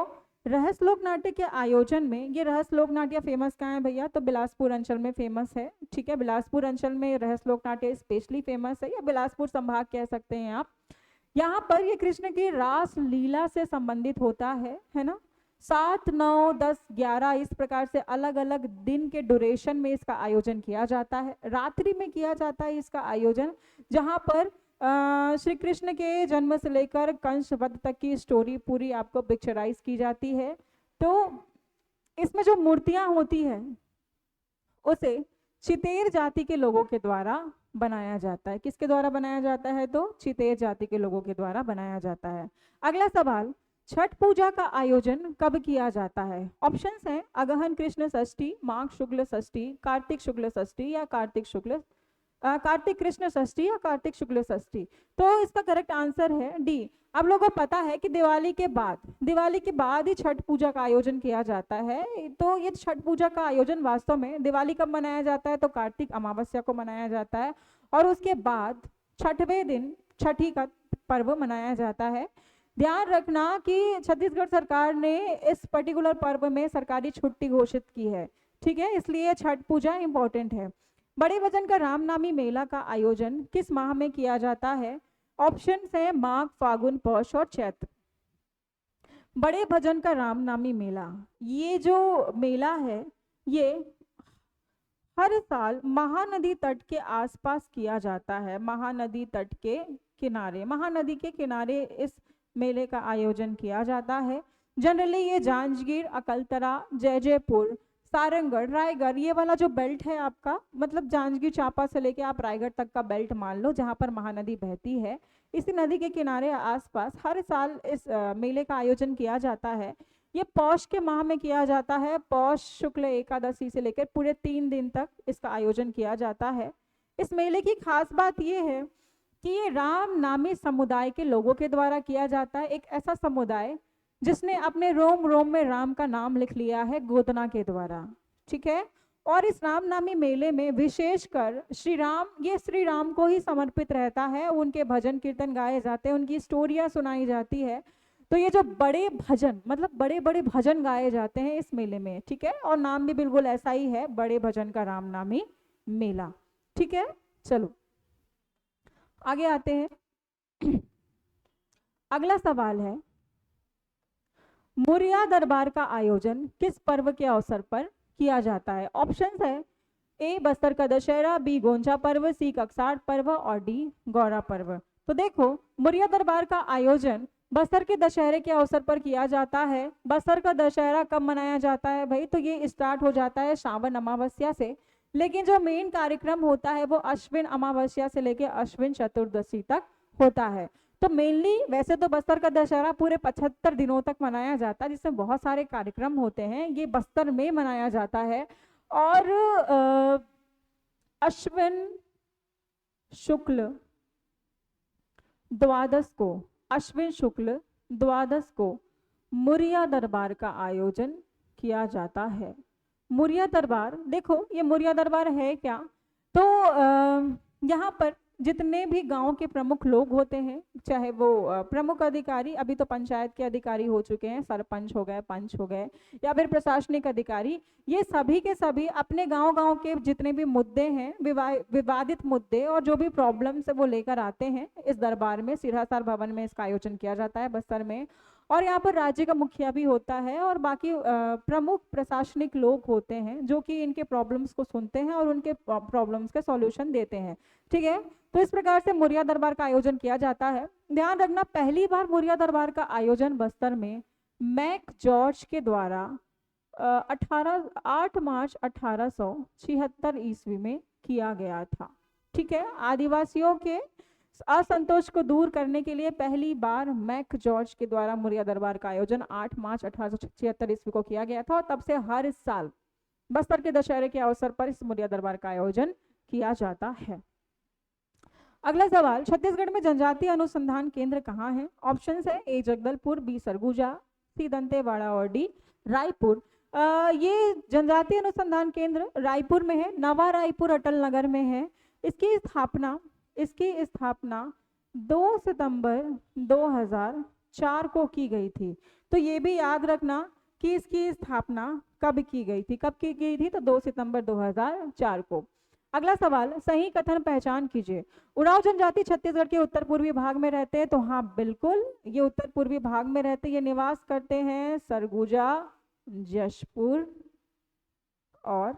रहस्य लोक नाट्य के आयोजन में, ये रहस्य लोक नाट्य फेमस कहाँ है भैया? तो बिलासपुर अंचल में फेमस है। ठीक है, बिलासपुर अंचल में रहस्य लोक नाट्य स्पेशली फेमस है, या बिलासपुर संभाग कह सकते हैं आप। यहाँ पर ये कृष्ण की रास लीला से संबंधित होता है ना। 7, 9, 10, 11 इस प्रकार से अलग अलग दिन के ड्यूरेशन में इसका आयोजन किया जाता है। रात्रि में किया जाता है इसका आयोजन, जहाँ पर श्री कृष्ण के जन्म से लेकर कंस वध तक की स्टोरी पूरी आपको पिक्चराइज की जाती है। तो इसमें जो मूर्तियां होती है उसे चितेर जाति के लोगों के द्वारा बनाया जाता है। किसके द्वारा बनाया जाता है? तो चितेर जाति के लोगों के द्वारा बनाया जाता है। अगला सवाल, छठ पूजा का आयोजन कब किया जाता है? ऑप्शंस हैं अगहन कृष्ण षष्ठी, माघ शुक्ल षष्ठी, कार्तिक शुक्ल षष्ठी या कार्तिक कृष्ण षष्ठी या कार्तिक शुक्ल षष्ठी। तो इसका करेक्ट आंसर है डी। आप लोगों को पता है कि दिवाली के बाद ही छठ पूजा का आयोजन किया जाता है। तो ये छठ पूजा का आयोजन वास्तव में दिवाली कब मनाया जाता है? तो कार्तिक अमावस्या को मनाया जाता है और उसके बाद छठवें दिन छठी का पर्व मनाया जाता है। ध्यान रखना कि छत्तीसगढ़ सरकार ने इस पर्टिकुलर पर्व में सरकारी छुट्टी घोषित की है। ठीक है, इसलिए छठ पूजा इंपॉर्टेंट है। बड़े भजन का रामनामी मेला का आयोजन किस माह में किया जाता है? ऑप्शन है माघ, फागुन, पौष और चैत्र। बड़े भजन का रामनामी मेला, ये जो मेला है ये हर साल महानदी तट के आसपास किया जाता है। महानदी तट के किनारे, महानदी के किनारे इस मेले का आयोजन किया जाता है। जनरली ये जांजगीर, अकलतरा, जयजयपुर, सारंगढ़, रायगढ़, ये वाला जो बेल्ट है आपका, मतलब जांजगीर चांपा से लेके आप रायगढ़ तक का बेल्ट मान लो, जहाँ पर महानदी बहती है, इसी नदी के किनारे आसपास हर साल इस मेले का आयोजन किया जाता है। ये पौष के माह में किया जाता है। पौष शुक्ल एकादशी से लेकर पूरे 3 दिन तक इसका आयोजन किया जाता है। इस मेले की खास बात ये है कि ये राम नामी समुदाय के लोगों के द्वारा किया जाता है। एक ऐसा समुदाय जिसने अपने रोम रोम में राम का नाम लिख लिया है गोदना के द्वारा। ठीक है, और इस रामनामी मेले में विशेषकर श्री राम को ही समर्पित रहता है। उनके भजन कीर्तन गाए जाते हैं, उनकी स्टोरियां सुनाई जाती है। तो ये जो बड़े भजन, मतलब बड़े बड़े भजन गाए जाते हैं इस मेले में। ठीक है, और नाम भी बिल्कुल ऐसा ही है, बड़े भजन का रामनामी मेला। ठीक है, चलो आगे आते हैं। अगला सवाल है, मुरिया दरबार का आयोजन किस पर्व के अवसर पर किया जाता है? ऑप्शंस है ए बस्तर का दशहरा, बी गोंचा पर्व, सी कक्सार पर्व और डी गौरा पर्व। तो देखो, मुरिया दरबार का आयोजन बस्तर के दशहरे के अवसर पर किया जाता है। बस्तर का दशहरा कब मनाया जाता है भाई? तो ये स्टार्ट हो जाता है श्रावण अमावस्या से, लेकिन जो मेन कार्यक्रम होता है वो अश्विन अमावस्या से लेकर अश्विन चतुर्दशी तक होता है। तो मेनली वैसे तो बस्तर का दशहरा पूरे 75 दिनों तक मनाया जाता है, जिसमें बहुत सारे कार्यक्रम होते हैं। ये बस्तर में मनाया जाता है और अश्विन शुक्ल द्वादश को मुरिया दरबार का आयोजन किया जाता है। मुरिया दरबार, देखो ये मुरिया दरबार है क्या? तो यहाँ पर जितने भी गांव के प्रमुख लोग होते हैं, चाहे वो प्रमुख अधिकारी, अभी तो पंचायत के अधिकारी हो चुके हैं, सरपंच हो गए, पंच हो गए, या फिर प्रशासनिक अधिकारी, ये सभी के सभी अपने गांव गांव के जितने भी मुद्दे हैं, विवादित मुद्दे और जो भी प्रॉब्लम्स है वो लेकर आते हैं इस दरबार में। सिरहासार भवन में इसका आयोजन किया जाता है बस्तर में। और यहाँ पर राज्य का मुखिया भी होता है और बाकी प्रमुख प्रशासनिक लोग होते हैं जो कि इनके प्रॉब्लम्स को सुनते हैं और उनके प्रॉब्लम्स के सॉल्यूशन देते हैं। ठीक है, तो इस प्रकार से मुरिया दरबार का आयोजन किया जाता है। ध्यान रखना, पहली बार मुरिया दरबार का आयोजन बस्तर में मैक जॉर्ज के द्वारा 8 मार्च 1876 ईस्वी में किया गया था। ठीक है, आदिवासियों के असंतोष को दूर करने के लिए पहली बार मैक जॉर्ज के द्वारा मुरिया दरबार का आयोजन 8 मार्च 1876 ईस्वी को किया गया था और तब से हर साल बस्तर के दशहरे के अवसर पर इस मुरिया दरबार का आयोजन किया जाता है। अगला सवाल, छत्तीसगढ़ में जनजातीय अनुसंधान केंद्र कहाँ है? ऑप्शन है ए जगदलपुर, बी सरगुजा, सी दंतेवाड़ा और डी रायपुर। ये जनजातीय अनुसंधान केंद्र रायपुर में है, नवा रायपुर अटल नगर में है। इसकी स्थापना 2 सितंबर 2004 को की गई थी। तो ये भी याद रखना कि इसकी स्थापना कब की गई थी, तो 2 सितंबर 2004 को। अगला सवाल, सही कथन पहचान कीजिए। उरांव जनजाति छत्तीसगढ़ के उत्तर पूर्वी भाग में रहते हैं, तो हाँ बिल्कुल ये उत्तर पूर्वी भाग में रहते हैं। ये निवास करते हैं सरगुजा, जशपुर और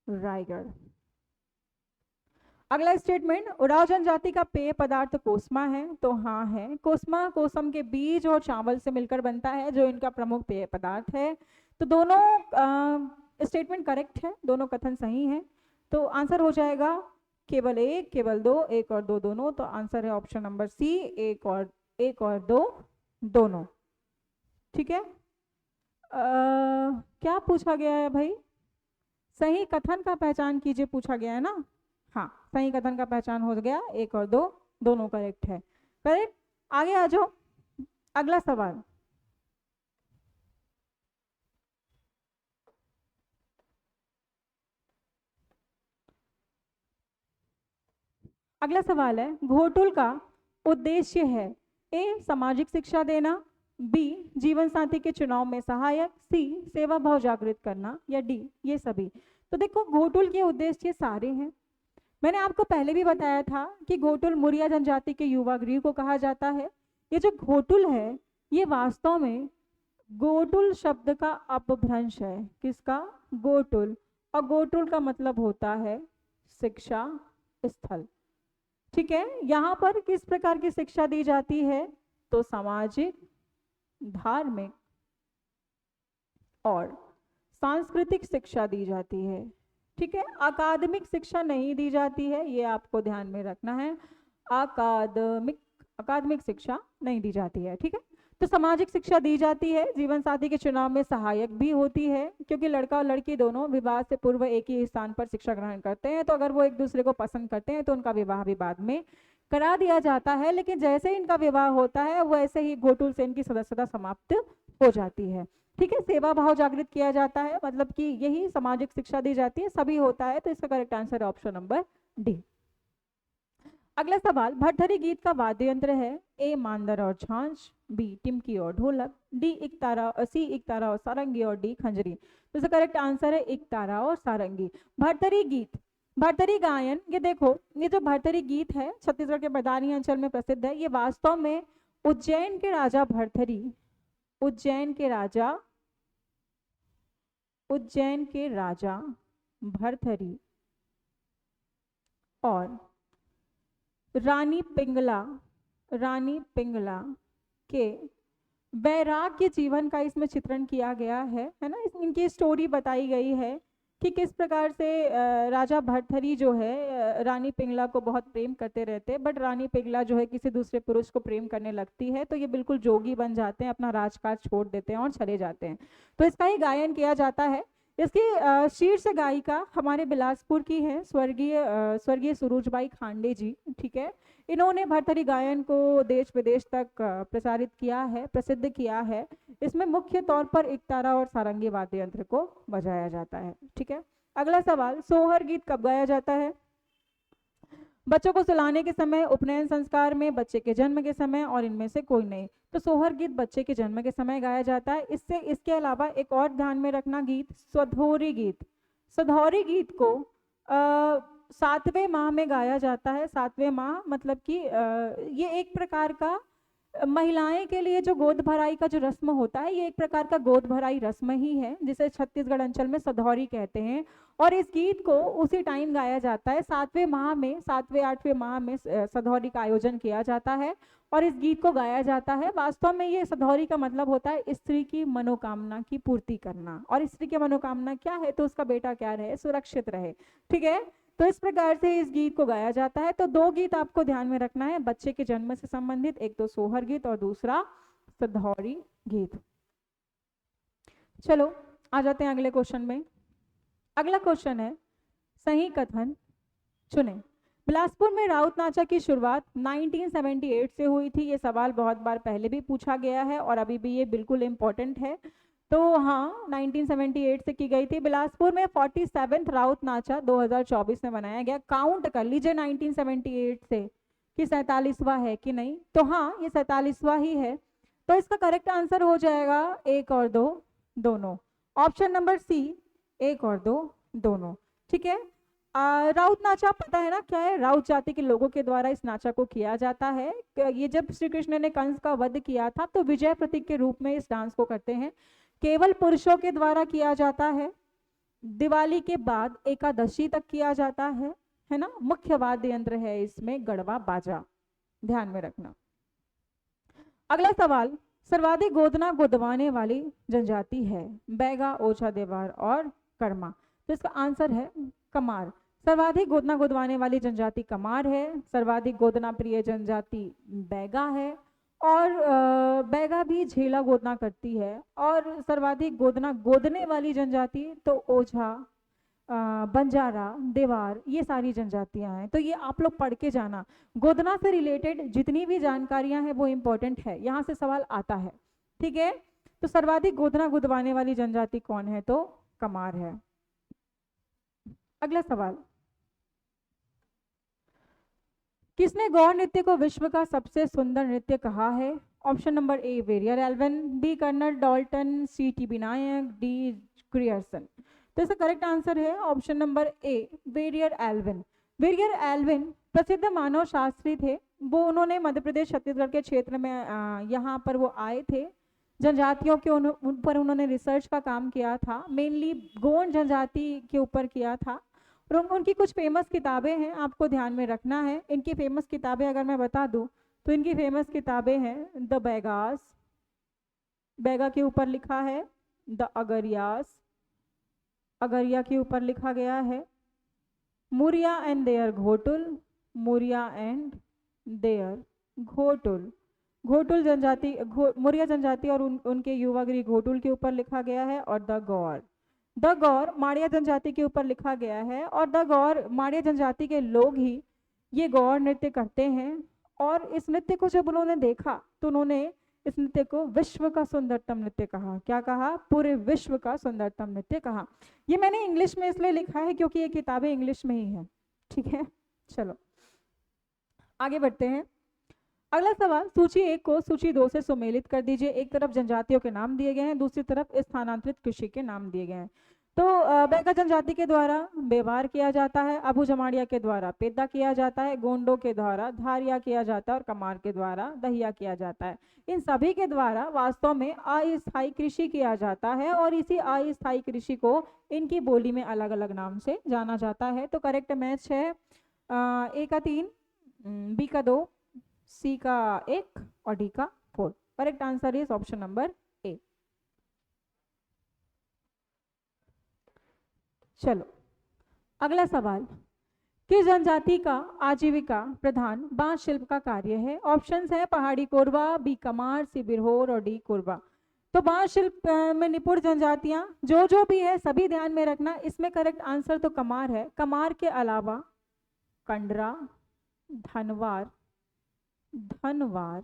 रायगढ़। अगला स्टेटमेंट, उरांव जनजाति का पेय पदार्थ कोसमा है, तो हाँ है। कोसमा कोसम के बीज और चावल से मिलकर बनता है जो इनका प्रमुख पेय पदार्थ है। तो दोनों स्टेटमेंट करेक्ट है, दोनों कथन सही है। तो आंसर हो जाएगा केवल एक, केवल दो, एक और दो दोनों। तो आंसर है ऑप्शन नंबर सी, एक और दो दोनों। ठीक है, क्या पूछा गया है भाई? सही कथन का पहचान कीजिए पूछा गया है ना। हाँ, सही कथन का पहचान हो गया, एक और दो दोनों करेक्ट है। करेक्ट, आगे आ जाओ। अगला सवाल, अगला सवाल है, घोटुल का उद्देश्य है ए सामाजिक शिक्षा देना, बी जीवन साथी के चुनाव में सहायक, सी सेवा भाव जागृत करना, या डी ये सभी। तो देखो, घोटुल के उद्देश्य सारे हैं। मैंने आपको पहले भी बताया था कि घोटुल मुरिया जनजाति के युवा गृह को कहा जाता है। ये जो घोटुल है ये वास्तव में गोटुल शब्द का अपभ्रंश है। किसका? गोटुल। और गोटुल का मतलब होता है शिक्षा स्थल। ठीक है, यहाँ पर किस प्रकार की शिक्षा दी जाती है? तो सामाजिक, धार्मिक और सांस्कृतिक शिक्षा दी जाती है। ठीक है, अकादमिक शिक्षा नहीं दी जाती है, ये आपको ध्यान में रखना है। अकादमिक शिक्षा नहीं दी जाती है। ठीक है, तो सामाजिक शिक्षा दी जाती है, जीवन साथी के चुनाव में सहायक भी होती है, क्योंकि लड़का और लड़की दोनों विवाह से पूर्व एक ही स्थान पर शिक्षा ग्रहण करते हैं। तो अगर वो एक दूसरे को पसंद करते हैं तो उनका विवाह भी बाद में करा दिया जाता है, लेकिन जैसे ही इनका विवाह होता है वैसे ही घोटुल से इनकी सदस्यता समाप्त हो जाती है। ठीक है, सेवा भाव जागृत किया जाता है, मतलब कि यही सामाजिक शिक्षा दी जाती है, सभी होता है। तो इसका करेक्ट आंसर है ऑप्शन नंबर डी। अगला सवाल, भरथरी गीत का वाद्य यंत्र है ए मांदर और झांझ, बी टिमकी और ढोलक, सी इकतारा और सारंगी और डी खंजरी। तो इसका करेक्ट आंसर है इकतारा और सारंगी। भरथरी गीत, भरथरी गायन, ये देखो, ये जो भरथरी गीत है छत्तीसगढ़ के मैदानी अंचल में प्रसिद्ध है। ये वास्तव में उज्जैन के राजा भरथरी, उज्जैन के राजा भरथरी और रानी पिंगला के वैराग्य जीवन का इसमें चित्रण किया गया है ना। इनकी स्टोरी बताई गई है कि किस प्रकार से राजा भरथरी जो है रानी पिंगला को बहुत प्रेम करते रहते, बट रानी पिंगला जो है किसी दूसरे पुरुष को प्रेम करने लगती है, तो ये बिल्कुल जोगी बन जाते हैं, अपना राजकाज छोड़ देते हैं और चले जाते हैं। तो इसका ही गायन किया जाता है। इसकी शीर्ष गायिका हमारे बिलासपुर की है, स्वर्गीय सुरुजबाई खांडे जी। ठीक है, इन्होंने भरथरी गायन को देश विदेश तक प्रसिद्ध किया है। इसमें मुख्य तौर पर इकतारा और सारंगी वाद्य यंत्र को बजाया जाता है। ठीक है, अगला सवाल, सोहर गीत कब गाया जाता है? बच्चों को सुलाने के समय, उपनयन संस्कार में, बच्चे के जन्म के समय और इनमें से कोई नहीं। तो सोहर गीत बच्चे के जन्म के समय गाया जाता है। इसके अलावा एक और ध्यान में रखना गीत सधोरी गीत। सधौरी गीत को 7वें माह में गाया जाता है। 7वें माह मतलब कि ये एक प्रकार का महिलाएं के लिए जो गोद भराई का जो रस्म होता है, ये एक प्रकार का गोद भराई रस्म ही है, जिसे छत्तीसगढ़ अंचल में सधौरी कहते हैं। और इस गीत को उसी टाइम गाया जाता है 7वें माह में, 7वें 8वें माह में सधौरी का आयोजन किया जाता है और इस गीत को गाया जाता है। वास्तव में ये सधौरी का मतलब होता है स्त्री की मनोकामना की पूर्ति करना। और स्त्री की मनोकामना क्या है? तो उसका बेटा क्या रहे, सुरक्षित रहे। ठीक है, तो इस प्रकार से इस गीत को गाया जाता है। तो दो गीत आपको ध्यान में रखना है बच्चे के जन्म से संबंधित, एक तो सोहर गीत और दूसरा सधौरी गीत। चलो आ जाते हैं अगले क्वेश्चन में। अगला क्वेश्चन है, सही कथन चुने। बिलासपुर में राउत नाचा की शुरुआत 1978 से हुई थी। ये सवाल बहुत बार पहले भी पूछा गया है और अभी भी ये बिल्कुल इम्पोर्टेंट है। तो हाँ, 1978 से की गई थी। बिलासपुर में 47th राउत नाचा 2024 में मनाया गया। काउंट कर लीजिए 1978 से कि 47वां है कि नहीं। तो हाँ, ये 47वां ही है। तो इसका करेक्ट आंसर हो जाएगा 1 और 2 दोनों। ऑप्शन नंबर सी, 1 और 2 दोनों। ठीक है। राउत नाचा पता है ना क्या है? राउत जाति के लोगों के द्वारा इस नाचा को किया जाता है। ये जब श्री कृष्ण ने कंस का वध किया था तो विजय प्रतीक के रूप में इस डांस को करते हैं। केवल पुरुषों के द्वारा किया जाता है। दिवाली के बाद एकादशी तक किया जाता है ना। मुख्य वाद्य यंत्र है इसमें गढ़वा बाजा, ध्यान में रखना। अगला सवाल, सर्वाधिक गोदना गोदवाने वाली जनजाति है बैगा, ओछा, देवार और कर्मा। तो इसका आंसर है कमार। सर्वाधिक गोदना गोदवाने वाली जनजाति कमार है। सर्वाधिक गोदना प्रिय जनजाति बैगा है और बैगा भी झेला गोदना करती है। और सर्वाधिक गोदना गोदने वाली जनजाति तो ओझा, बंजारा, देवार, ये सारी जनजातियां हैं। तो ये आप लोग पढ़ के जाना। गोदना से रिलेटेड जितनी भी जानकारियां हैं वो इंपॉर्टेंट है, यहाँ से सवाल आता है। ठीक है, तो सर्वाधिक गोदना गोदवाने वाली जनजाति कौन है? तो कमार है। अगला सवाल, किसने गौर नृत्य को विश्व का सबसे सुंदर नृत्य कहा है? Option number A Verrier Elwin, B colonel Dalton, C T B Nayak, D Grierson. तो इसका करेक्ट आंसर है option number A Verrier Elwin. Verrier Elwin प्रसिद्ध मानव शास्त्री थे। वो उन्होंने मध्य प्रदेश छत्तीसगढ़ के क्षेत्र में यहाँ पर वो आए थे। जनजातियों के उन पर उन्होंने रिसर्च का काम किया था। मेनली गोंड जनजाति के ऊपर किया था। और उनकी कुछ फेमस किताबें हैं, आपको ध्यान में रखना है। इनकी फेमस किताबें अगर मैं बता दूं तो इनकी फेमस किताबें हैं द बैगास, बैगा के ऊपर लिखा है द अगरियास, अगरिया के ऊपर लिखा गया है Muria and their Ghotul, Muria and their Ghotul. Ghotul जनजाति, मुरिया जनजाति और उनके युवागिरी घोटुल के ऊपर लिखा गया है। और द गौर, द गौर माड़िया जनजाति के ऊपर लिखा गया है। और द गौर माड़िया जनजाति के लोग ही ये गौर नृत्य करते हैं। और इस नृत्य को जब उन्होंने देखा तो उन्होंने इस नृत्य को विश्व का सुंदरतम नृत्य कहा। क्या कहा? पूरे विश्व का सुंदरतम नृत्य कहा। ये मैंने इंग्लिश में इसलिए लिखा है क्योंकि ये किताबें इंग्लिश में ही है। ठीक है, चलो आगे बढ़ते हैं। अगला सवाल, सूची 1 को सूची 2 से सुमेलित कर दीजिए। एक तरफ जनजातियों के नाम दिए गए हैं, दूसरी तरफ स्थानांतरित कृषि के नाम दिए गए हैं। तो बैगा जनजाति के द्वारा व्यवहार किया जाता है, अबू जमाड़िया के द्वारा पेदा किया जाता है, गोंडों के द्वारा धारिया किया जाता है और कमार के द्वारा दहिया किया जाता है। इन सभी के द्वारा वास्तव में अस्थायी कृषि किया जाता है और इसी अस्थायी कृषि को इनकी बोली में अलग अलग नाम से जाना जाता है। तो करेक्ट मैच है ए का 3, बी का 2, सी का 1 और डी का 4। Correct answer is option number ए। चलो अगला सवाल, किस जनजाति का आजीविका प्रधान बांस शिल्प का कार्य है? ऑप्शंस है पहाड़ी कोरबा, बी कमार, सी बिरहोर और डी कोरबा। तो बांस शिल्प में निपुण जनजातियां जो भी है सभी ध्यान में रखना। इसमें करेक्ट आंसर तो कमार है। कमार के अलावा कंडरा, धनवार, धनवार,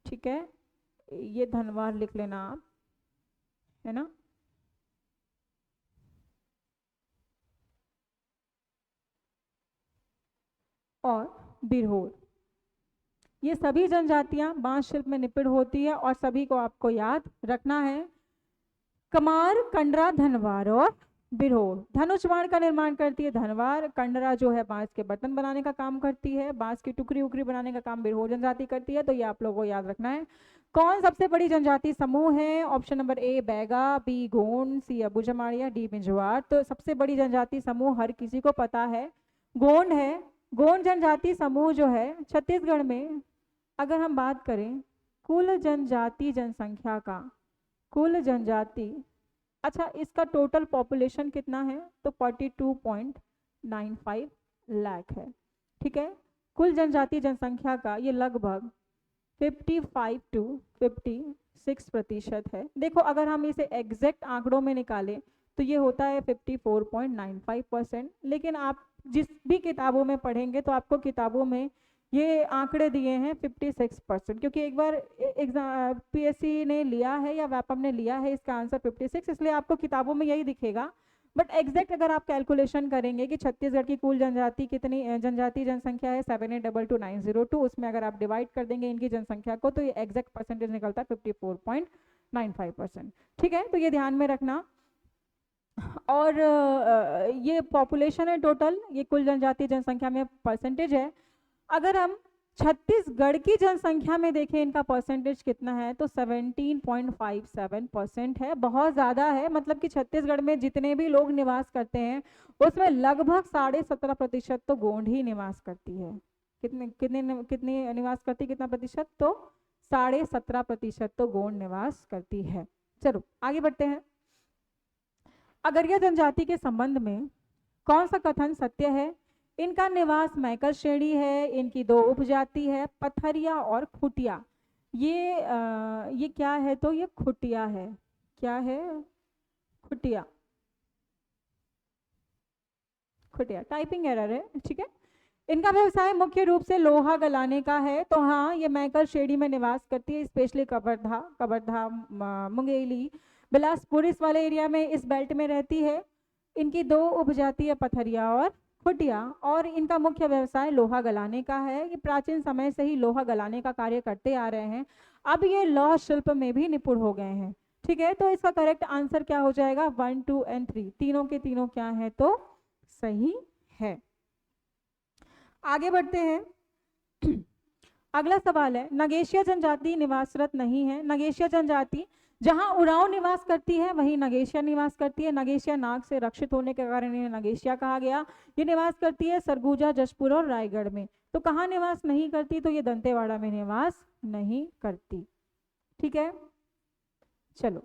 ठीक है, ये धनवार लिख लेना आप, है ना। और बिरहोर। ये सभी जनजातियां बांस शिल्प में निपुण होती है और सभी को आपको याद रखना है। कमार, कंडरा, धनवार और बिरहोर। धनुष बाण का निर्माण करती है धनवार। कंडरा जो है बांस के बर्तन बनाने का काम करती है। बांस की टुकड़ी उकड़ी बनाने का काम बिरहोर जनजाति करती है। तो ये आप लोगों को याद रखना है। कौन सबसे बड़ी जनजाति समूह है? Option number A Baiga, B Gond, C Abujhmaria, D Binjhwar. तो सबसे बड़ी जनजाति समूह हर किसी को पता है, गोंड है। गोंड जनजाति समूह जो है छत्तीसगढ़ में, अगर हम बात करें कुल जनजाति जनसंख्या का, कुल जनजाति, अच्छा इसका टोटल पॉपुलेशन कितना है? तो 42.95 लाख है। ठीक है, कुल जनजाति जनसंख्या का ये लगभग 55 to 56% है। देखो अगर हम इसे एग्जैक्ट आंकड़ों में निकालें तो ये होता है 54.95%। लेकिन आप जिस भी किताबों में पढ़ेंगे तो आपको किताबों में ये आंकड़े दिए हैं 56%, क्योंकि एक बार एग्जाम पीएससी ने लिया है या व्यापम ने लिया है इसका आंसर 56, इसलिए आपको किताबों में यही दिखेगा। बट एग्जैक्ट अगर आप कैलकुलेशन करेंगे कि छत्तीसगढ़ की कुल जनजाति कितनी, जनजाति जनसंख्या है 7822,902, उसमें अगर आप डिवाइड कर देंगे इनकी जनसंख्या को तो ये एग्जैक्ट परसेंटेज निकलता है 54.95%। ठीक है, तो ये ध्यान में रखना। और ये पॉपुलेशन है टोटल, ये कुल जनजाति जनसंख्या में परसेंटेज है। अगर हम छत्तीसगढ़ की जनसंख्या में देखें इनका परसेंटेज कितना है तो 17.57% है। बहुत ज़्यादा है, मतलब कि छत्तीसगढ़ में जितने भी लोग निवास करते हैं उसमें लगभग 17.5% तो गोंड ही निवास करती है। कितने कितने कितने निवास करती, कितना प्रतिशत? तो 17.5% तो गोंड निवास करती है। चलो आगे बढ़ते हैं। अगरिया जनजाति के संबंध में कौन सा कथन सत्य है? इनका निवास मैकल श्रेणी है, इनकी दो उपजाति है, पथरिया और खुटिया। ये क्या है? तो ये खुटिया है। क्या है? खुटिया। खुटिया टाइपिंग एरर है, ठीक है। इनका व्यवसाय मुख्य रूप से लोहा गलाने का है। तो हाँ, ये मैकल श्रेणी में निवास करती है, स्पेशली कवर्धा, कवर्धा, मुंगेली, बिलासपुर इस वाले एरिया में, इस बेल्ट में रहती है। इनकी दो उपजाति है, पथरिया और खुटिया, और इनका मुख्य व्यवसाय लोहा गलाने का है। ये प्राचीन समय से ही लोहा गलाने का कार्य करते आ रहे हैं। अब ये लौह शिल्प में भी निपुण हो गए हैं। ठीक है, तो इसका करेक्ट आंसर क्या हो जाएगा? 1, 2 एंड 3 तीनों के तीनों क्या है? तो सही है। आगे बढ़ते हैं। अगला सवाल है, नगेशिया जनजाति निवासरत नहीं है। नगेशिया जनजाति जहां उरांव निवास करती है वहीं नगेशिया निवास करती है। नगेशिया नाग से रक्षित होने के कारण इन्हें नगेशिया कहा गया। ये निवास करती है सरगुजा, जशपुर और रायगढ़ में। तो कहाँ निवास नहीं करती? तो ये दंतेवाड़ा में निवास नहीं करती। ठीक है, चलो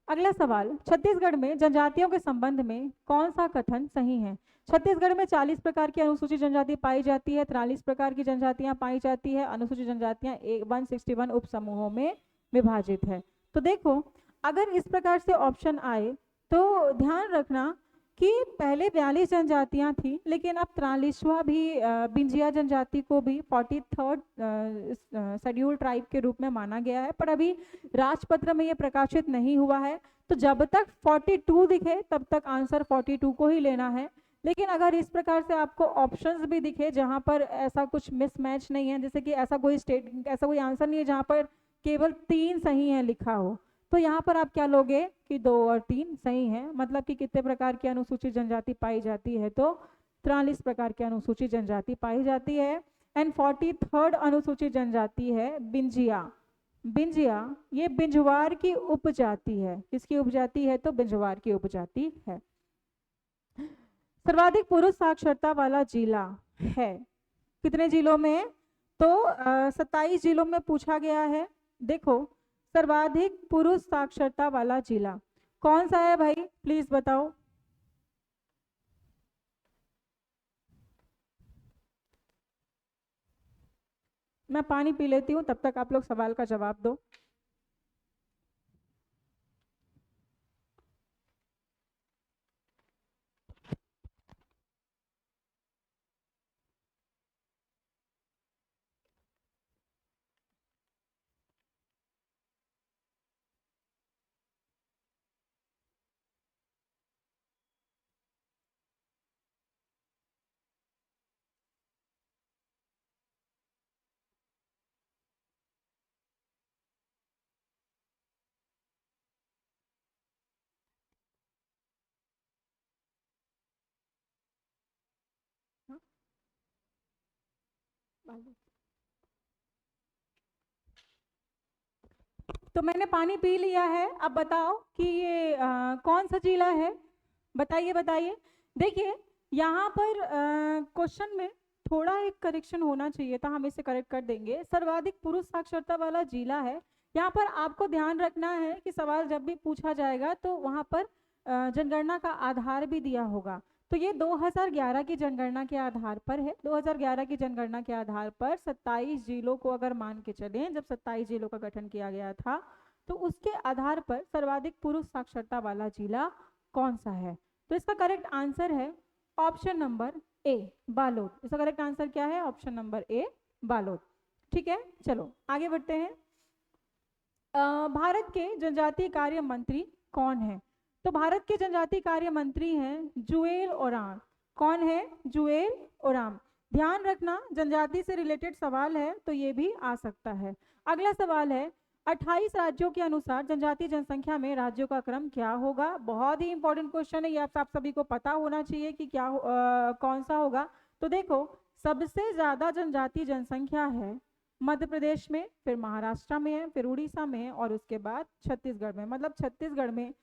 अगला सवाल, छत्तीसगढ़ में जनजातियों के संबंध में कौन सा कथन सही है? छत्तीसगढ़ में 40 प्रकार की अनुसूचित जनजाति पाई जाती है, 43 प्रकार की जनजातियां पाई जाती है। अनुसूचित जनजातियां 161 उप समूहों में विभाजित है। तो देखो अगर इस प्रकार से ऑप्शन आए तो ध्यान रखना कि पहले 42 जनजातियां थी, लेकिन अब 43वां भी बिंजिया जनजाति को भी 43rd शेड्यूल ट्राइब के रूप में माना गया है, पर अभी राजपत्र में ये प्रकाशित नहीं हुआ है। तो जब तक 42 दिखे तब तक आंसर 42 को ही लेना है। लेकिन अगर इस प्रकार से आपको ऑप्शंस भी दिखे जहां पर ऐसा कुछ मिसमैच नहीं है, जैसे कि ऐसा कोई आंसर नहीं है जहां पर केवल 3 सही है लिखा हो, तो यहाँ पर आप क्या लोगे कि 2 और 3 सही है। मतलब कि कितने प्रकार की अनुसूचित जनजाति पाई जाती है? तो 43 प्रकार की अनुसूचित जनजाति पाई जाती है। एंड 43rd अनुसूचित जनजाति है बिंजिया। बिंजिया ये बिंजवार की उपजाति है। किसकी उपजाति है? तो बिंजवार की उपजाति है। सर्वाधिक पुरुष साक्षरता वाला जिला है कितने जिलों में? तो 27 जिलों में पूछा गया है। देखो सर्वाधिक पुरुष साक्षरता वाला जिला कौन सा है भाई? प्लीज बताओ। मैं पानी पी लेती हूँ, तब तक आप लोग सवाल का जवाब दो। तो मैंने पानी पी लिया है, अब बताओ कि ये कौन सा जिला है, बताइए बताइए। देखिए यहाँ पर क्वेश्चन में थोड़ा एक करेक्शन होना चाहिए था, हम इसे करेक्ट कर देंगे। सर्वाधिक पुरुष साक्षरता वाला जिला है। यहाँ पर आपको ध्यान रखना है कि सवाल जब भी पूछा जाएगा तो वहाँ पर जनगणना का आधार भी दिया होगा। तो ये 2011 की जनगणना के आधार पर है। 2011 की जनगणना के आधार पर 27 जिलों को अगर मान के चलें, जब 27 जिलों का गठन किया गया था, तो उसके आधार पर सर्वाधिक पुरुष साक्षरता वाला जिला कौन सा है। तो इसका करेक्ट आंसर है ऑप्शन नंबर ए, बालोद। इसका करेक्ट आंसर क्या है? ऑप्शन नंबर ए, बालोद। ठीक है, चलो आगे बढ़ते हैं। भारत के जनजातीय कार्य मंत्री कौन है? तो भारत के जनजातीय कार्य मंत्री हैं जुएल ओराम। कौन है? जुएल ओराम। ध्यान रखना जनजाति से रिलेटेड सवाल है तो ये भी आ सकता है। अगला सवाल है 28 राज्यों के अनुसार जनजातीय जनसंख्या में राज्यों का क्रम क्या होगा? बहुत ही इंपॉर्टेंट क्वेश्चन है, ये आप सभी को पता होना चाहिए कि क्या कौन सा होगा। तो देखो सबसे ज्यादा जनजातीय जनसंख्या है मध्य प्रदेश में, फिर महाराष्ट्र में है, फिर उड़ीसा में है और उसके बाद छत्तीसगढ़ में। मतलब छत्तीसगढ़ में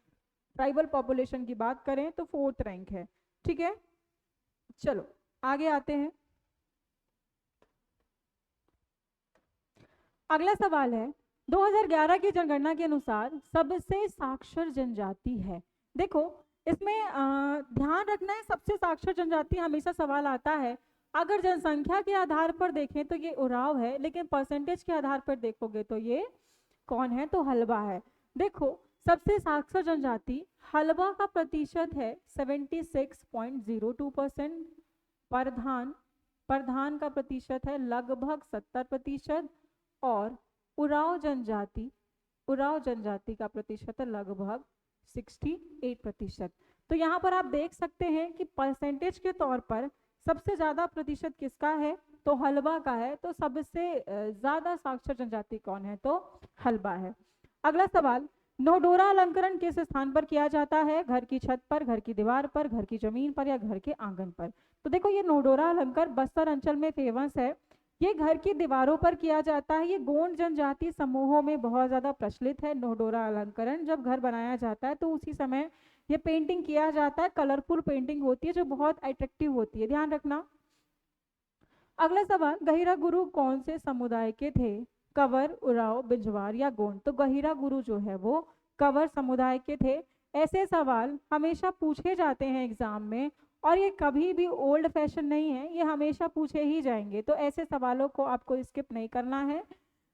ट्राइबल पॉपुलेशन की बात करें तो 4th रैंक है। ठीक है, चलो आगे आते हैं। अगला सवाल है 2011 की जनगणना के अनुसार सबसे साक्षर जनजाति है। देखो इसमें ध्यान रखना है, सबसे साक्षर जनजाति हमेशा सवाल आता है। अगर जनसंख्या के आधार पर देखें तो ये उराव है, लेकिन परसेंटेज के आधार पर देखोगे तो ये कौन है? तो हल्बा है। देखो सबसे साक्षर जनजाति हल्बा का प्रतिशत है 76.02%। प्रधान का प्रतिशत है लगभग 70% और उराव जनजाति का प्रतिशत है लगभग 68%। तो यहाँ पर आप देख सकते हैं कि परसेंटेज के तौर पर सबसे ज्यादा प्रतिशत किसका है? तो हल्बा का है। तो सबसे ज्यादा साक्षर जनजाति कौन है? तो हल्बा है। अगला सवाल नोडोरा अलंकरण किस स्थान पर किया जाता है? घर की छत पर, घर की दीवार पर, घर की जमीन पर या घर के आंगन पर? तो देखो ये नोडोरा अलंकरण बस्तर अंचल में फेमस है। ये घर की दीवारों पर किया जाता है। ये गोंड जनजाति समूहों में बहुत ज्यादा प्रचलित है। नोडोरा अलंकरण जब घर बनाया जाता है तो उसी समय ये पेंटिंग किया जाता है। कलरफुल पेंटिंग होती है जो बहुत अट्रैक्टिव होती है, ध्यान रखना। अगला सवाल गहिरा गुरु कौन से समुदाय के थे? कंवर, उराव, बिंजवार या गोंड? तो गहिरा गुरु जो है वो कंवर समुदाय के थे। ऐसे सवाल हमेशा पूछे जाते हैं एग्जाम में और ये कभी भी ओल्ड फैशन नहीं है, ये हमेशा पूछे ही जाएंगे। तो ऐसे सवालों को आपको स्किप नहीं करना है।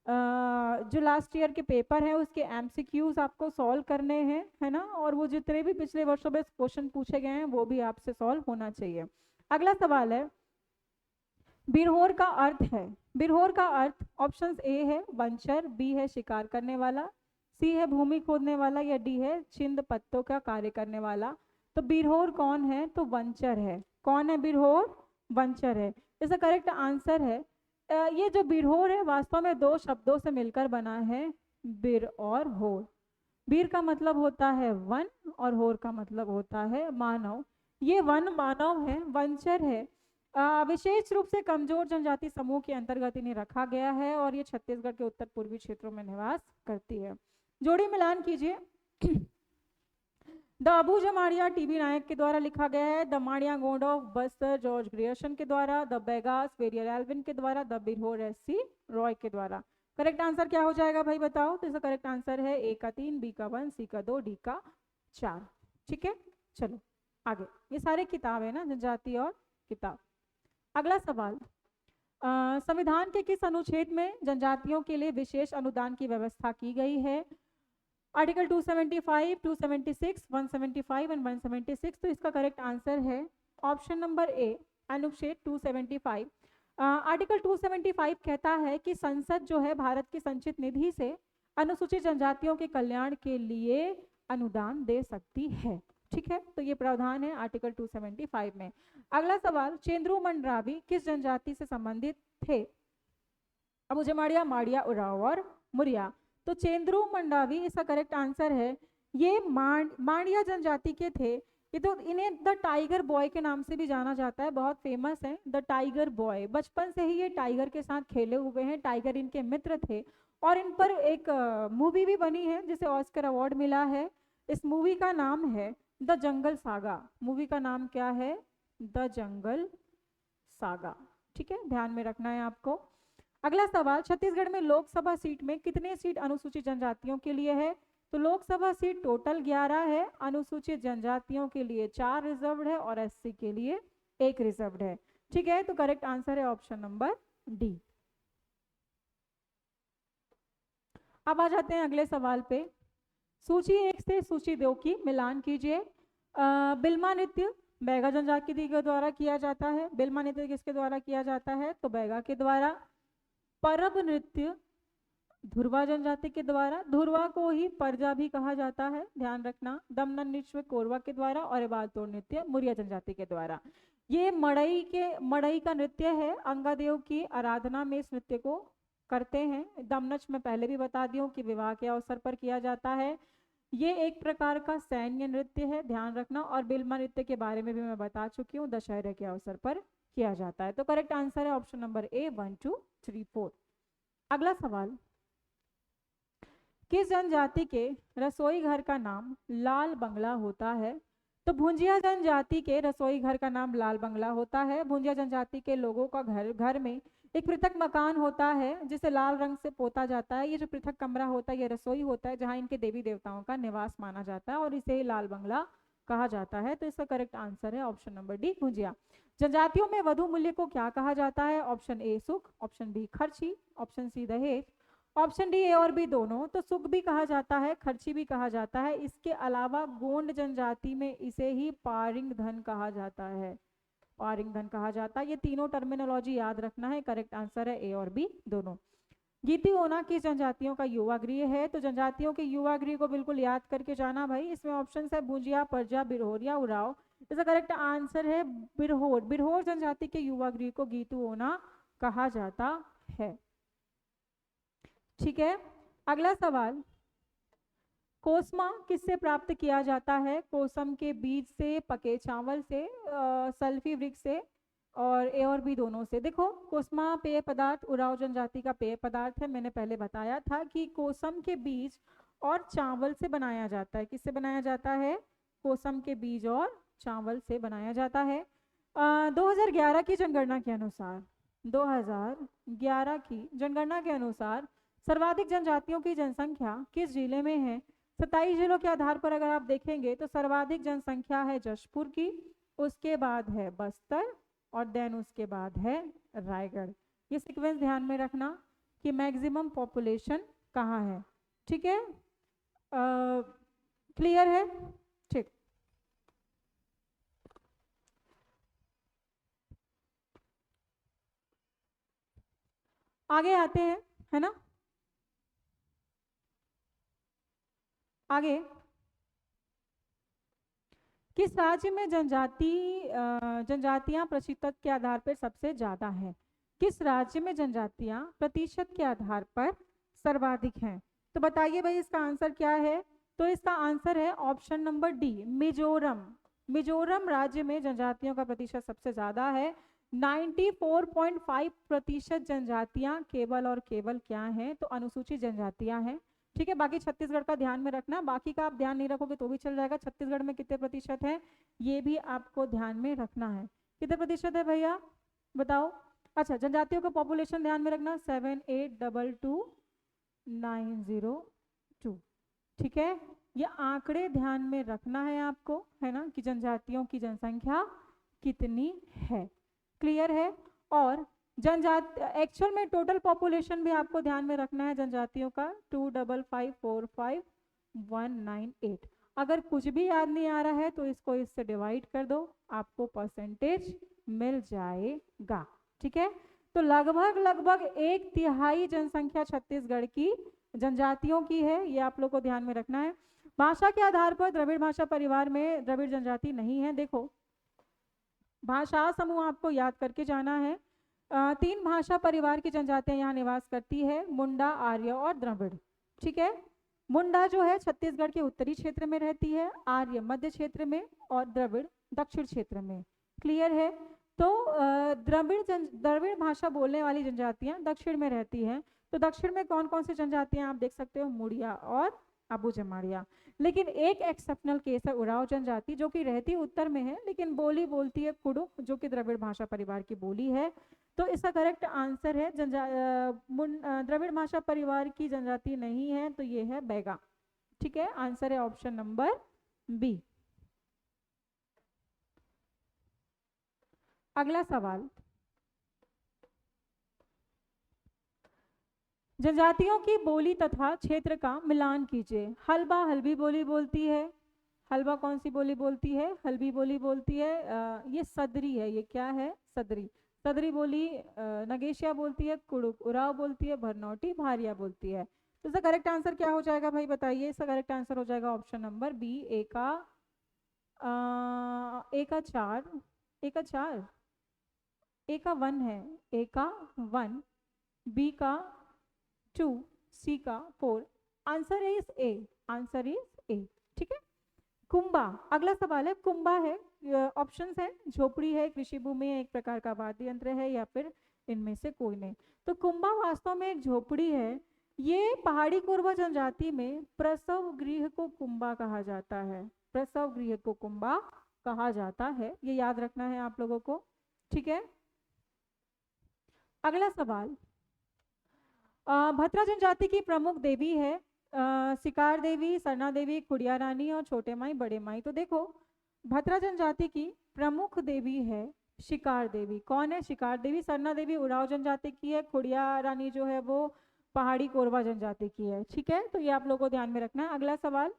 जो लास्ट ईयर के पेपर है उसके एमसीक्यूज आपको सॉल्व करने हैं, है ना, और वो जितने भी पिछले वर्षों में क्वेश्चन पूछे गए हैं वो भी आपसे सॉल्व होना चाहिए। अगला सवाल है बिरहोर का अर्थ है। बिरहोर का अर्थ ऑप्शंस ए है वंचर, बी है शिकार करने वाला, सी है भूमि खोदने वाला या डी है छिंद पत्तों का कार्य करने वाला। तो बिरहोर कौन है? तो वंचर है। कौन है बिरहोर? वंचर है। इसका करेक्ट आंसर है ये जो बिरहोर है वास्तव में 2 शब्दों से मिलकर बना है, बिर और होर। बीर का मतलब होता है वन और होर का मतलब होता है मानव। ये वन मानव है, वंचर है। विशेष रूप से कमजोर जनजाति समूह के अंतर्गत इन्हें रखा गया है और ये छत्तीसगढ़ के उत्तर पूर्वी क्षेत्रों में निवास करती है। जोड़ी मिलान कीजिए। द अबू जमाड़िया टीबी नायक के द्वारा लिखा गया है, the Madia Gond of Bastar George Grierson के द्वारा, द बेगास वेरियल एल्विन के द्वारा, द बिरहोर एस.सी. रॉय के द्वारा। करेक्ट आंसर क्या हो जाएगा भाई बताओ? तो इसका करेक्ट आंसर है ए का 3, बी का 1, सी का 2, डी का 4। ठीक है, चलो आगे। ये सारे किताब है ना, जनजाति और किताब। अगला सवाल संविधान के किस अनुच्छेद में जनजातियों के लिए विशेष अनुदान की व्यवस्था की गई है? Article 275, 276, 175 and 176। तो इसका करेक्ट आंसर है ऑप्शन नंबर ए, अनुच्छेद 275। आर्टिकल 275 कहता है कि संसद जो है भारत की संचित निधि से अनुसूचित जनजातियों के कल्याण के लिए अनुदान दे सकती है। ठीक है, तो ये प्रावधान है आर्टिकल 275 में। अगला सवाल चेंद्रू मंडरावी किस जनजाति से संबंधित थे? अबू जमाड़िया, माड़िया, उराव और मुरिया। तो चेंद्रू मंडावी इसका करेक्ट आंसर है। ये माड़िया जनजाति के थे। ये तो इन्हें द टाइगर बॉय के नाम से भी जाना जाता है, बहुत फेमस है द टाइगर बॉय। बचपन से ही ये टाइगर के साथ खेले हुए हैं, टाइगर इनके मित्र थे। और इन पर एक मूवी भी बनी है जिसे ऑस्कर अवार्ड मिला है। इस मूवी का नाम है द जंगल सागा। मूवी का नाम क्या है? The jungle saga. ठीक है, ध्यान में रखना है आपको। अगला सवाल, छत्तीसगढ़ में लोकसभा सीट में कितने सीट अनुसूचित जनजातियों के लिए है? तो लोकसभा सीट टोटल 11 है, अनुसूचित जनजातियों के लिए 4 रिजर्व्ड है और एससी के लिए 1 रिजर्व्ड है। ठीक है, तो करेक्ट आंसर है ऑप्शन नंबर डी। अब आ जाते हैं अगले सवाल पे। सूची 1 से सूची 2 की मिलान कीजिए। बिल्मा नृत्य बैगा जनजाति के द्वारा किया जाता है। बिल्मा नृत्य किसके द्वारा किया जाता है? तो बैगा के द्वारा। परब नृत्य धुरवा जनजाति के द्वारा, धुरवा को ही परजा भी कहा जाता है, ध्यान रखना। दमन नृत्य कोरवा के द्वारा और बालतोड़ नृत्य मुरिया जनजाति के द्वारा। ये मड़ई का नृत्य है। अंगादेव की आराधना में इस नृत्य को करते हैं। दमनच में पहले भी बता दी हूँ कि विवाह के अवसर पर किया जाता है। ये एक प्रकार का सैन्य नृत्य है, ध्यान रखना। और बिल्मा नृत्य के बारे में भी मैं बता चुकी हूँ, दशहरे के अवसर पर किया जाता है। तो करेक्ट आंसर है ऑप्शन नंबर ए 1 2 3 4। अगला सवाल, किस जनजाति के रसोई घर का नाम लाल बंगला होता है? तो भुंजिया जनजाति के रसोई घर का नाम लाल बंगला होता है। भुंजिया जनजाति के लोगों का घर में एक पृथक मकान होता है जिसे लाल रंग से पोता जाता है। ये जो पृथक कमरा होता है ये रसोई होता है जहाँ इनके देवी देवताओं का निवास माना जाता है और इसे ही लाल बंगला कहा जाता है। तो इसका करेक्ट आंसर है ऑप्शन नंबर डी भुंजिया। जनजातियों में वधु मूल्य को क्या कहा जाता है? ऑप्शन ए सुख, ऑप्शन बी खर्ची, ऑप्शन सी दहेज, ऑप्शन डी ए और बी दोनों। तो सुख भी कहा जाता है, खर्ची भी कहा जाता है। इसके अलावा गोंड जनजाति में इसे ही पारिंग धन कहा जाता है, पारिंग धन कहा जाता है। ये तीनों टर्मिनोलॉजी याद रखना है। करेक्ट आंसर है ए और बी दोनों। गीती ओना किस जनजातियों का युवा गृह है? तो जनजातियों के युवा गृह को बिल्कुल याद करके जाना भाई। इसमें ऑप्शन है भुजिया, परजा, बिरहोर या उराव। इसका करेक्ट आंसर है बिरहोर। बिरहोर जनजाति के युवा गृह को गीतू ओना कहा जाता है। ठीक है, अगला सवाल, कोसमा किससे प्राप्त किया जाता है? कोसम के बीज से, पके चावल से, सल्फी वृक्ष से और ए और बी दोनों से। देखो कोसमा पेय पदार्थ उराव जनजाति का पेय पदार्थ है। मैंने पहले बताया था कि कोसम के बीज और चावल से बनाया जाता है। किससे बनाया जाता है? कोसम के बीज और चावल से बनाया जाता है। 2011 की जनगणना के अनुसार 2011 की जनगणना के अनुसार सर्वाधिक जनजातियों की जनसंख्या किस जिले में है? 27 जिलों के आधार पर अगर आप देखेंगे तो सर्वाधिक जनसंख्या है जशपुर की, उसके बाद है बस्तर और देन उसके बाद है रायगढ़। ये सीक्वेंस ध्यान में रखना कि मैक्सिमम पॉपुलेशन कहाँ है। ठीक है, क्लियर है? ठीक, आगे आते हैं, है ना। आगे, किस राज्य में जनजातियां प्रतिशत के आधार पर सबसे ज्यादा हैं? किस राज्य में जनजातियां प्रतिशत के आधार पर सर्वाधिक हैं? तो बताइए भाई इसका आंसर क्या है? तो इसका आंसर है option number D Mizoram. Mizoram राज्य में जनजातियों का प्रतिशत सबसे ज्यादा है। 94.5% जनजातियां केवल और केवल क्या हैं? तो अनुसूचित जनजातियां हैं। ठीक है, बाकी छत्तीसगढ़ का ध्यान में रखना, बाकी का आप ध्यान नहीं रखोगे तो भी चल जाएगा। छत्तीसगढ़ में कितने प्रतिशत है ये भी आपको ध्यान में रखना है। कितने प्रतिशत है भैया बताओ? अच्छा, जनजातियों का पॉपुलेशन ध्यान में रखना 7822,902। ठीक है, ये आंकड़े ध्यान में रखना है आपको, है ना, कि जनजातियों की जनसंख्या कितनी है। क्लियर है? और जनजाति एक्चुअल में टोटल पॉपुलेशन भी आपको ध्यान में रखना है जनजातियों का 255,45198। अगर कुछ भी याद नहीं आ रहा है तो इसको इससे डिवाइड कर दो, आपको परसेंटेज मिल जाएगा। ठीक है, तो लगभग 1/3 जनसंख्या छत्तीसगढ़ की जनजातियों की है, ये आप लोग को ध्यान में रखना है। भाषा के आधार पर द्रविड़ भाषा परिवार में द्रविड़ जनजाति नहीं है। देखो भाषा समूह आपको याद करके जाना है। 3 भाषा परिवार की जनजातियां यहाँ निवास करती है, मुंडा, आर्य और द्रविड़। ठीक है, मुंडा जो है छत्तीसगढ़ के उत्तरी क्षेत्र में रहती है, आर्य मध्य क्षेत्र में और द्रविड़ दक्षिण क्षेत्र में। क्लियर है? तो द्रविड़ भाषा बोलने वाली जनजातियां दक्षिण में रहती हैं। तो दक्षिण में कौन कौन सी जनजातियां आप देख सकते हो? मुड़िया और अबू जमाड़िया। लेकिन एक एक्सेप्शनल केस है उराव जनजाति, जो कि रहती उत्तर में है लेकिन बोली बोलती है कुडुख, जो कि द्रविड़ भाषा परिवार की बोली है। तो इसका करेक्ट आंसर है द्रविड़ भाषा परिवार की जनजाति नहीं है, तो ये है बैगा। ठीक है, आंसर है ऑप्शन नंबर बी। अगला सवाल, जनजातियों की बोली तथा क्षेत्र का मिलान कीजिए। हल्बा हल्बी बोली बोलती है। हल्बा कौन सी बोली बोलती है? हल्बी बोली बोलती है। ये सदरी है, ये क्या है? सदरी। सदरी बोली नगेशिया बोलती है, कुड़ुक उराव बोलती है, भरनौटी भारिया बोलती है। तो इसका करेक्ट आंसर क्या हो जाएगा भाई बताइए? इसका करेक्ट आंसर हो जाएगा ऑप्शन नंबर बी, ए का 4, ए का 4, ए का 1 है, ए का 1, बी का 2, सी का 4। Answer is a, answer is a. ठीक है। कुंबा, अगला सवाल है, कुंबा है, ऑप्शंस है झोपड़ी है, कृषि भूमि है, एक प्रकार का वाद्य यंत्र है, या फिर इनमें से कोई नहीं। तो कुंबा वास्तव में एक झोपड़ी है। ये पहाड़ी कोरवा जनजाति में प्रसव गृह को कुंबा कहा जाता है। प्रसव गृह को कुंबा कहा जाता है, ये याद रखना है आप लोगों को। ठीक है। अगला सवाल, भद्रा जनजाति की प्रमुख देवी है सिकार देवी, सरना देवी, खुड़िया रानी और छोटे माई बड़े माई। तो देखो, भद्रा जनजाति की प्रमुख देवी है शिकार देवी। कौन है? शिकार देवी। सरना देवी उराव जनजाति की है, खुड़िया रानी जो है वो पहाड़ी कोरवा जनजाति की है। ठीक है, तो ये आप लोगों को ध्यान में रखना है। अगला सवाल,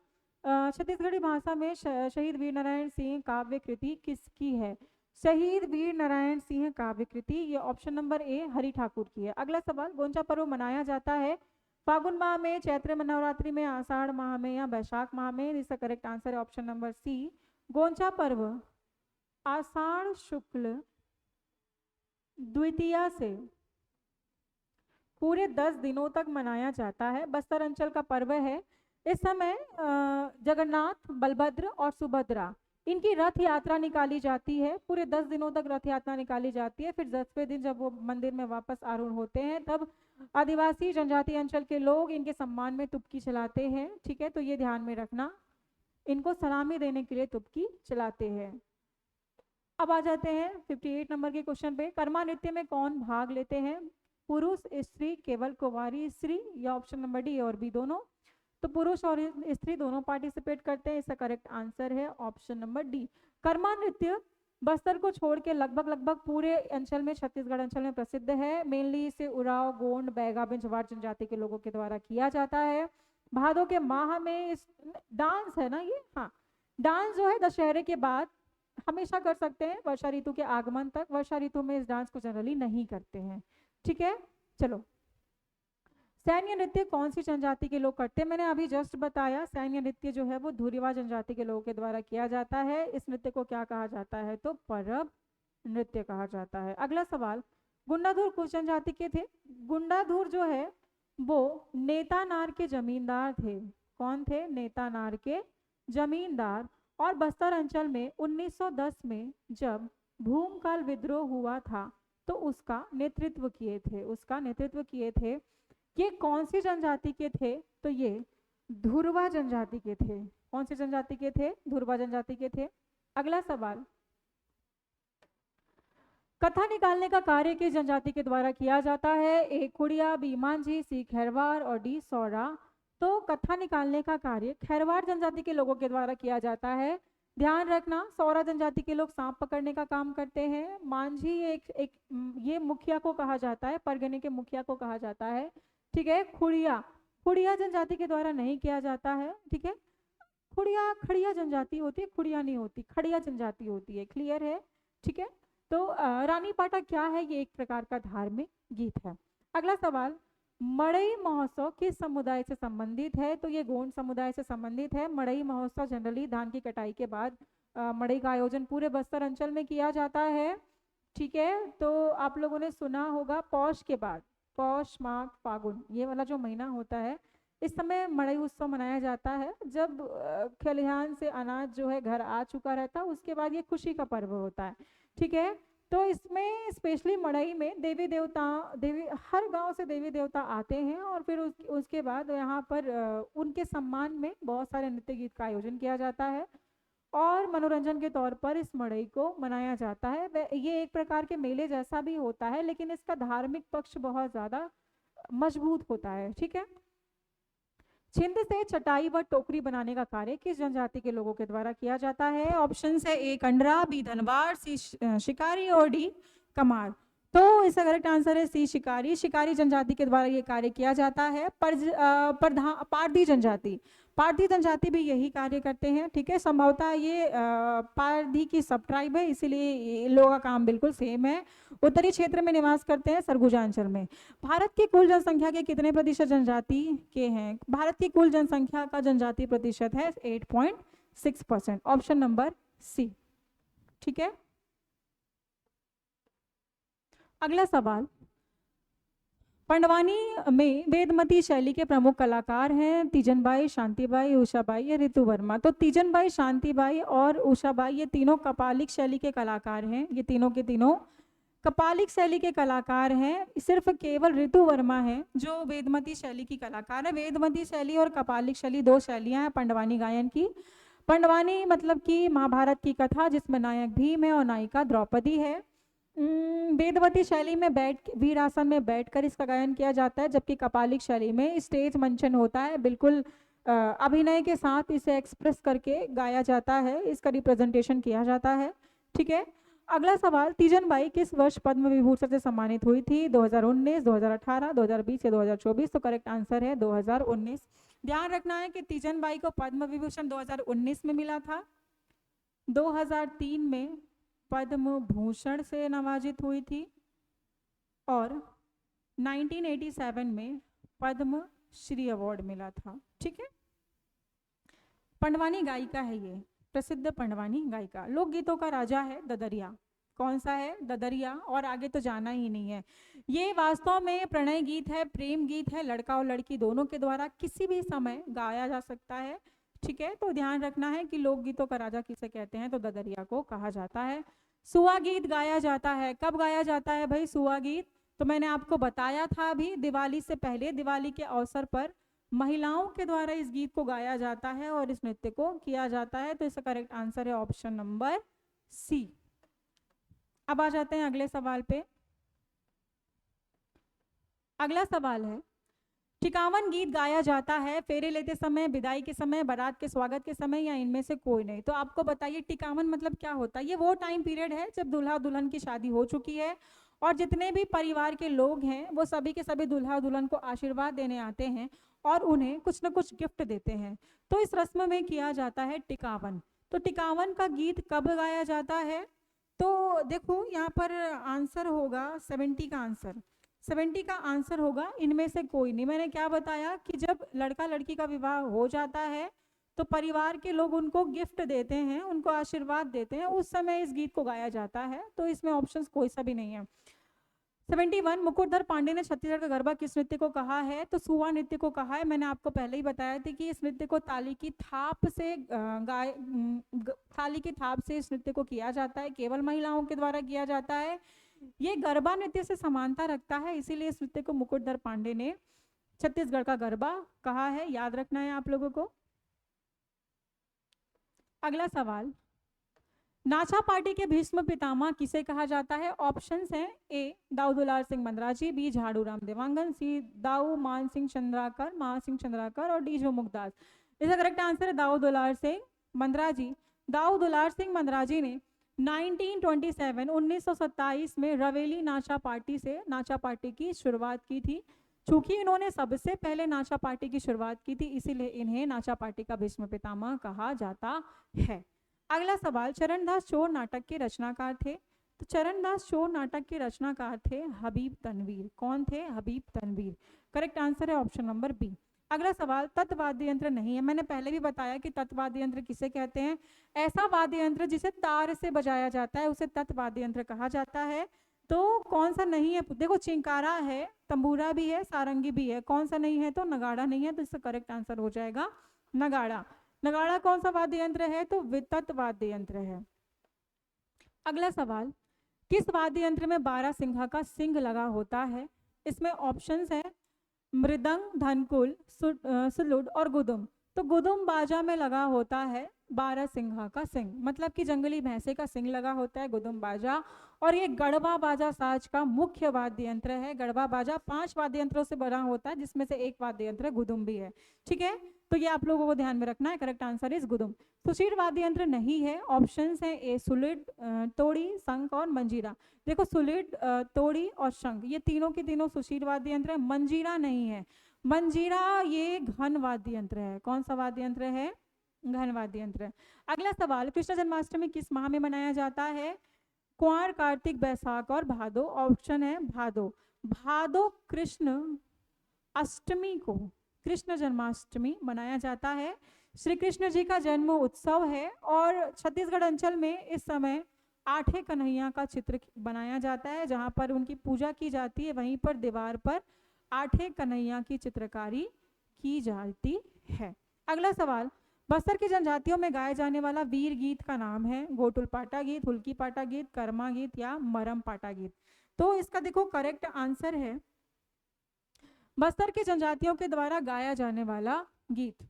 छत्तीसगढ़ी भाषा में शहीद वीर नारायण सिंह काव्य कृति किसकी है? शहीद वीर नारायण सिंह काव्य कृति, ये ऑप्शन नंबर ए हरि ठाकुर की है। अगला सवाल, गोंचा पर्व मनाया जाता है फागुन माह में, चैत्र नवरात्रि में, आषाढ़ माह में या वैशाख माह में? इसका करेक्ट आंसर है ऑप्शन नंबर सी, गोंचा पर्व आषाढ़ शुक्ल द्वितीया से पूरे 10 दिनों तक मनाया जाता है। बस्तर अंचल का पर्व है। इस समय जगन्नाथ, बलभद्र और सुभद्रा, इनकी रथ यात्रा निकाली जाती है। पूरे 10 दिनों तक रथ यात्रा निकाली जाती है। फिर 10वें दिन जब वो मंदिर में वापस आरूढ़ होते हैं, तब आदिवासी जनजाति अंचल के लोग इनके सम्मान में तुपकी चलाते हैं। ठीक है, तो ये ध्यान में रखना, इनको सलामी देने के लिए तुपकी चलाते हैं। अब आ जाते हैं 58 नंबर के क्वेश्चन पे। कर्मा नृत्य में कौन भाग लेते हैं? पुरुष, स्त्री, केवल कुंवारी स्त्री, या ऑप्शन नंबर डी और बी दोनों? तो पुरुष और स्त्री दोनों पार्टिसिपेट करते हैं। इसका करेक्ट आंसर है ऑप्शन नंबर डी। कर्मा नृत्य बस्तर को छोड़ के लगभग पूरे अंचल में, छत्तीसगढ़ अंचल में प्रसिद्ध है। मेनली इसे उराव, गोंड, बैगा, बिंजवाड़ जनजाति के लोगों के द्वारा किया जाता है। भादों के माह में इस डांस है ना ये, हाँ, डांस जो है दशहरे के बाद हमेशा कर सकते हैं, वर्षा ऋतु के आगमन तक। वर्षा ऋतु में इस डांस को जनरली नहीं करते हैं। ठीक है, चलो। सैन्य नृत्य कौन सी जनजाति के लोग करते हैं? मैंने अभी जस्ट बताया, सैन्य नृत्य जो है वो धुरीवा जनजाति के लोगों के द्वारा किया जाता है। इस नृत्य को क्या कहा जाता है? तो परब नृत्य कहा जाता है। अगला सवाल, गुंडाधुर किस जनजाति के थे? गुंडाधुर जो है वो नेतानार के जमींदार थे। कौन थे? नेतानार के जमींदार। और बस्तर अंचल में 1910 में जब भूमकाल विद्रोह हुआ था तो उसका नेतृत्व किए थे। ये कौन सी जनजाति के थे? तो ये धुरवा जनजाति के थे। कौन सी जनजाति के थे? धुरवा जनजाति के थे। अगला सवाल, कथा निकालने का कार्य किस जनजाति के द्वारा किया जाता है? ए खुड़िया, बी मांझी, सी खैरवाड़ और डी सौरा। तो कथा निकालने का कार्य खैरवाड़ जनजाति के लोगों के द्वारा किया जाता है। ध्यान रखना, सौरा जनजाति के लोग सांप पकड़ने का काम करते हैं। मांझी ये मुखिया को कहा जाता है, परगने के मुखिया को कहा जाता है। ठीक है। खुड़िया जनजाति के द्वारा नहीं किया जाता है। ठीक है, खड़िया जनजाति होती है, खुड़िया नहीं होती, खड़िया जनजाति होती है। क्लियर है? ठीक है। तो रानी पाटा क्या है? ये एक प्रकार का धार्मिक गीत है। अगला सवाल, मड़ई महोत्सव किस समुदाय से संबंधित है? तो ये गोंड समुदाय से संबंधित है। मड़ई महोत्सव जनरली धान की कटाई के बाद मड़ई का आयोजन पूरे बस्तर अंचल में किया जाता है। ठीक है, तो आप लोगों ने सुना होगा पौष के बाद, पौष, माघ, फागुन, ये वाला जो महीना होता है, इस समय मड़ई उत्सव मनाया जाता है जब खलिहान से अनाज जो है घर आ चुका रहता है, उसके बाद ये खुशी का पर्व होता है। ठीक है, तो इसमें स्पेशली मड़ई में देवी देवता, देवी हर गांव से देवी देवता आते हैं और फिर उसके बाद यहाँ पर उनके सम्मान में बहुत सारे नृत्य गीत का आयोजन किया जाता है और मनोरंजन के तौर पर इस मड़ई को मनाया जाता है। ये एक प्रकार के मेले जैसा भी होता है, लेकिन इसका धार्मिक पक्ष बहुत ज़्यादा मजबूत होता है। ठीक है, छिंद से चटाई व टोकरी बनाने का कार्य किस जनजाति के लोगों के द्वारा किया जाता है? ऑप्शन है ए कंडरा, बी धनवार, सी शिकारी और डी कमार। तो इसका करेक्ट आंसर है सी शिकारी। शिकारी जनजाति के द्वारा ये कार्य किया जाता है। पारधी जनजाति, पारधी जनजाति भी यही कार्य करते हैं। ठीक है, संभवतः ये पारधी की सब ट्राइब है, इसीलिए इन लोगों का काम बिल्कुल सेम है। उत्तरी क्षेत्र में निवास करते हैं, सरगुजा अंचल में। भारत की कुल जनसंख्या के कितने प्रतिशत जनजाति के हैं? भारत की कुल जनसंख्या का जनजाति प्रतिशत है 8.6%। Option number C. ठीक है, अगला सवाल, पंडवानी में वेदमती शैली के प्रमुख कलाकार हैं तीजनबाई, शांतिबाई, उषाबाई या ऋतु वर्मा। तो तीजनबाई, शांतिबाई और उषाबाई ये तीनों कपालिक शैली के कलाकार हैं। ये तीनों के तीनों कपालिक शैली के कलाकार हैं। सिर्फ केवल ऋतु वर्मा है जो वेदमती शैली की कलाकार है। वेदमती शैली और कपालिक शैली दो शैलियां हैं पंडवानी गायन की। पंडवानी मतलब कि महाभारत की कथा जिसमें नायक भीम है और नायिका द्रौपदी है। वेदवती शैली में वीर आसन में बैठकर इसका गायन किया जाता है, जबकि कपालिक शैली में स्टेज मंचन होता है, बिल्कुल अभिनय के साथ इसे एक्सप्रेस करके गाया जाता है, इसका रिप्रेजेंटेशन किया जाता है। ठीक है, अगला सवाल, तीजनबाई किस वर्ष पद्म विभूषण से सम्मानित हुई थी? 2019, 2018, 2020 या 2024? तो करेक्ट आंसर है 2019। ध्यान रखना है कि तीजनबाई को पद्म विभूषण 2019 में मिला था, 2003 में पद्म भूषण से नवाजित हुई थी और 1987 में पद्म श्री अवार्ड मिला था। ठीक है, पंडवानी गायिका है ये, प्रसिद्ध पंडवानी गायिका। लोकगीतों का राजा है ददरिया। कौन सा है? ददरिया। और आगे तो जाना ही नहीं है। ये वास्तव में प्रणय गीत है, प्रेम गीत है, लड़का और लड़की दोनों के द्वारा किसी भी समय गाया जा सकता है। ठीक है, तो ध्यान रखना है कि लोकगीतों का राजा किसे कहते हैं? तो ददरिया को कहा जाता है। सुआ गीत गाया जाता है, कब गाया जाता है भाई सुआ गीत? तो मैंने आपको बताया था अभी, दिवाली से पहले, दिवाली के अवसर पर महिलाओं के द्वारा इस गीत को गाया जाता है और इस नृत्य को किया जाता है। तो इसका करेक्ट आंसर है ऑप्शन नंबर सी। अब आ जाते हैं अगले सवाल पे। अगला सवाल है, टिकावन गीत गाया जाता है फेरे लेते समय, विदाई के समय, बारात के स्वागत के समय या इनमें से कोई नहीं? तो आपको बताइए टिकावन मतलब क्या होता है? ये वो टाइम पीरियड है जब दूल्हा दुल्हन की शादी हो चुकी है और जितने भी परिवार के लोग हैं वो सभी के सभी दूल्हा दुल्हन को आशीर्वाद देने आते हैं और उन्हें कुछ न कुछ गिफ्ट देते हैं। तो इस रस्म में किया जाता है टिकावन। तो टिकावन का गीत कब गाया जाता है? तो देखो यहाँ पर आंसर होगा 70 का आंसर, 70 का आंसर होगा इनमें से कोई नहीं। मैंने क्या बताया कि जब लड़का लड़की का विवाह हो जाता है तो परिवार के लोग उनको गिफ्ट देते हैं, उनको आशीर्वाद देते हैं, उस समय इस गीत को गाया जाता है। तो इसमें ऑप्शंस कोई सा भी नहीं है। 71, मुकुटधर पांडे ने छत्तीसगढ़ का गरबा किस नृत्य को कहा है? तो सुआ नृत्य को कहा है। मैंने आपको पहले ही बताया था कि इस नृत्य को ताली की थाप से थाली की थाप से इस नृत्य को किया जाता है, केवल महिलाओं के द्वारा किया जाता है। ये गरबा नृत्य से समानता रखता है, इसीलिए इस नृत्य को मुकुटधर पांडे ने छत्तीसगढ़ का गरबा कहा है। याद रखना है आप लोगों को। अगला सवाल, नाचा पार्टी के भीष्म पितामह किसे कहा जाता है? ऑप्शंस हैं, ए दाऊ दुलार सिंह मंदराजी, बी झाड़ू राम देवांगन, सी दाऊ मान सिंह चंद्राकर और डी झुमुकदास। इसका करेक्ट आंसर है दाऊ दुलार सिंह मंदराजी। दाऊ दुलार सिंह मंदराजी ने 1927 में रवेली नाचा पार्टी की शुरुआत की थी। चूंकि इन्होंने सबसे पहले नाचा पार्टी की शुरुआत की थी, इसीलिए इन्हें नाचा पार्टी का भीष्म पितामह कहा जाता है। अगला सवाल, चरणदास चोर नाटक के रचनाकार थे? तो चरणदास चोर नाटक के रचनाकार थे हबीब तनवीर। कौन थे? हबीब तनवीर। करेक्ट आंसर है ऑप्शन नंबर बी। अगला सवाल, तत् वाद्य यंत्र नहीं है। मैंने पहले भी बताया कि तत् वाद्य यंत्र किसे कहते हैं? ऐसा वाद्य यंत्र जिसे तार से बजाया जाता है उसे तत् वाद्य यंत्र कहा जाता है। तो कौन सा नहीं है, देखो चिंकारा है, तंबूरा भी है, सारंगी भी है, कौन सा नहीं है, तो नगाड़ा नहीं है, तो इसका करेक्ट आंसर हो जाएगा नगाड़ा। नगाड़ा कौन सा वाद्य यंत्र है, तो वितत वाद्य यंत्र है। अगला सवाल, किस वाद्य यंत्र में 12 सिंघा का सिंह लगा होता है? इसमें ऑप्शंस है मृदंग, धनकुल, सुलुड और गुदुम। तो गुदुम बाजा में लगा होता है 12 सिंघा का सिंह, मतलब कि जंगली भैंसे का सिंह लगा होता है गुदुम बाजा। और ये गढ़वा बाजा साज का मुख्य वाद्य यंत्र है। गढ़वा बाजा 5 वाद्य यंत्रों से बना होता है, जिसमें से एक वाद्य यंत्र गुदुम भी है। ठीक है, तो ये आप लोगों को ध्यान में रखना है, करेक्ट आंसर इज गुदुम। सुशीर वाद्य यंत्र नहीं है, ऑप्शंस है ए सुलिड, तोड़ी, शंख और मंजीरा। देखो सुलिड, तोड़ी और शंख ये तीनों के तीनों सुशीर वाद्य यंत्र है। मंजीरा नहीं है, मंजीरा ये घन वाद्य यंत्र है। कौन सा वाद्य यंत्र है, घन वाद्य यंत्र है। अगला सवाल, कृष्ण जन्माष्टमी किस माह में मनाया जाता है? कुंवर, कार्तिक, बैसाख और भादो। ऑप्शन है भादो। भादो कृष्ण अष्टमी को कृष्ण जन्माष्टमी मनाया जाता है। श्री कृष्ण जी का जन्म उत्सव है और छत्तीसगढ़ अंचल में इस समय आठे कन्हैया का चित्र बनाया जाता है, जहां पर उनकी पूजा की जाती है। वहीं पर दीवार पर आठे कन्हैया की चित्रकारी की जाती है। अगला सवाल, बस्तर की जनजातियों में गाए जाने वाला वीर गीत का नाम है? गोटुल पाटा गीत, हुल्की पाटा गीत, कर्मा गीत या मरम पाटा गीत। तो इसका देखो करेक्ट आंसर है बस्तर की जनजातियों के द्वारा गाया जाने वाला गीत।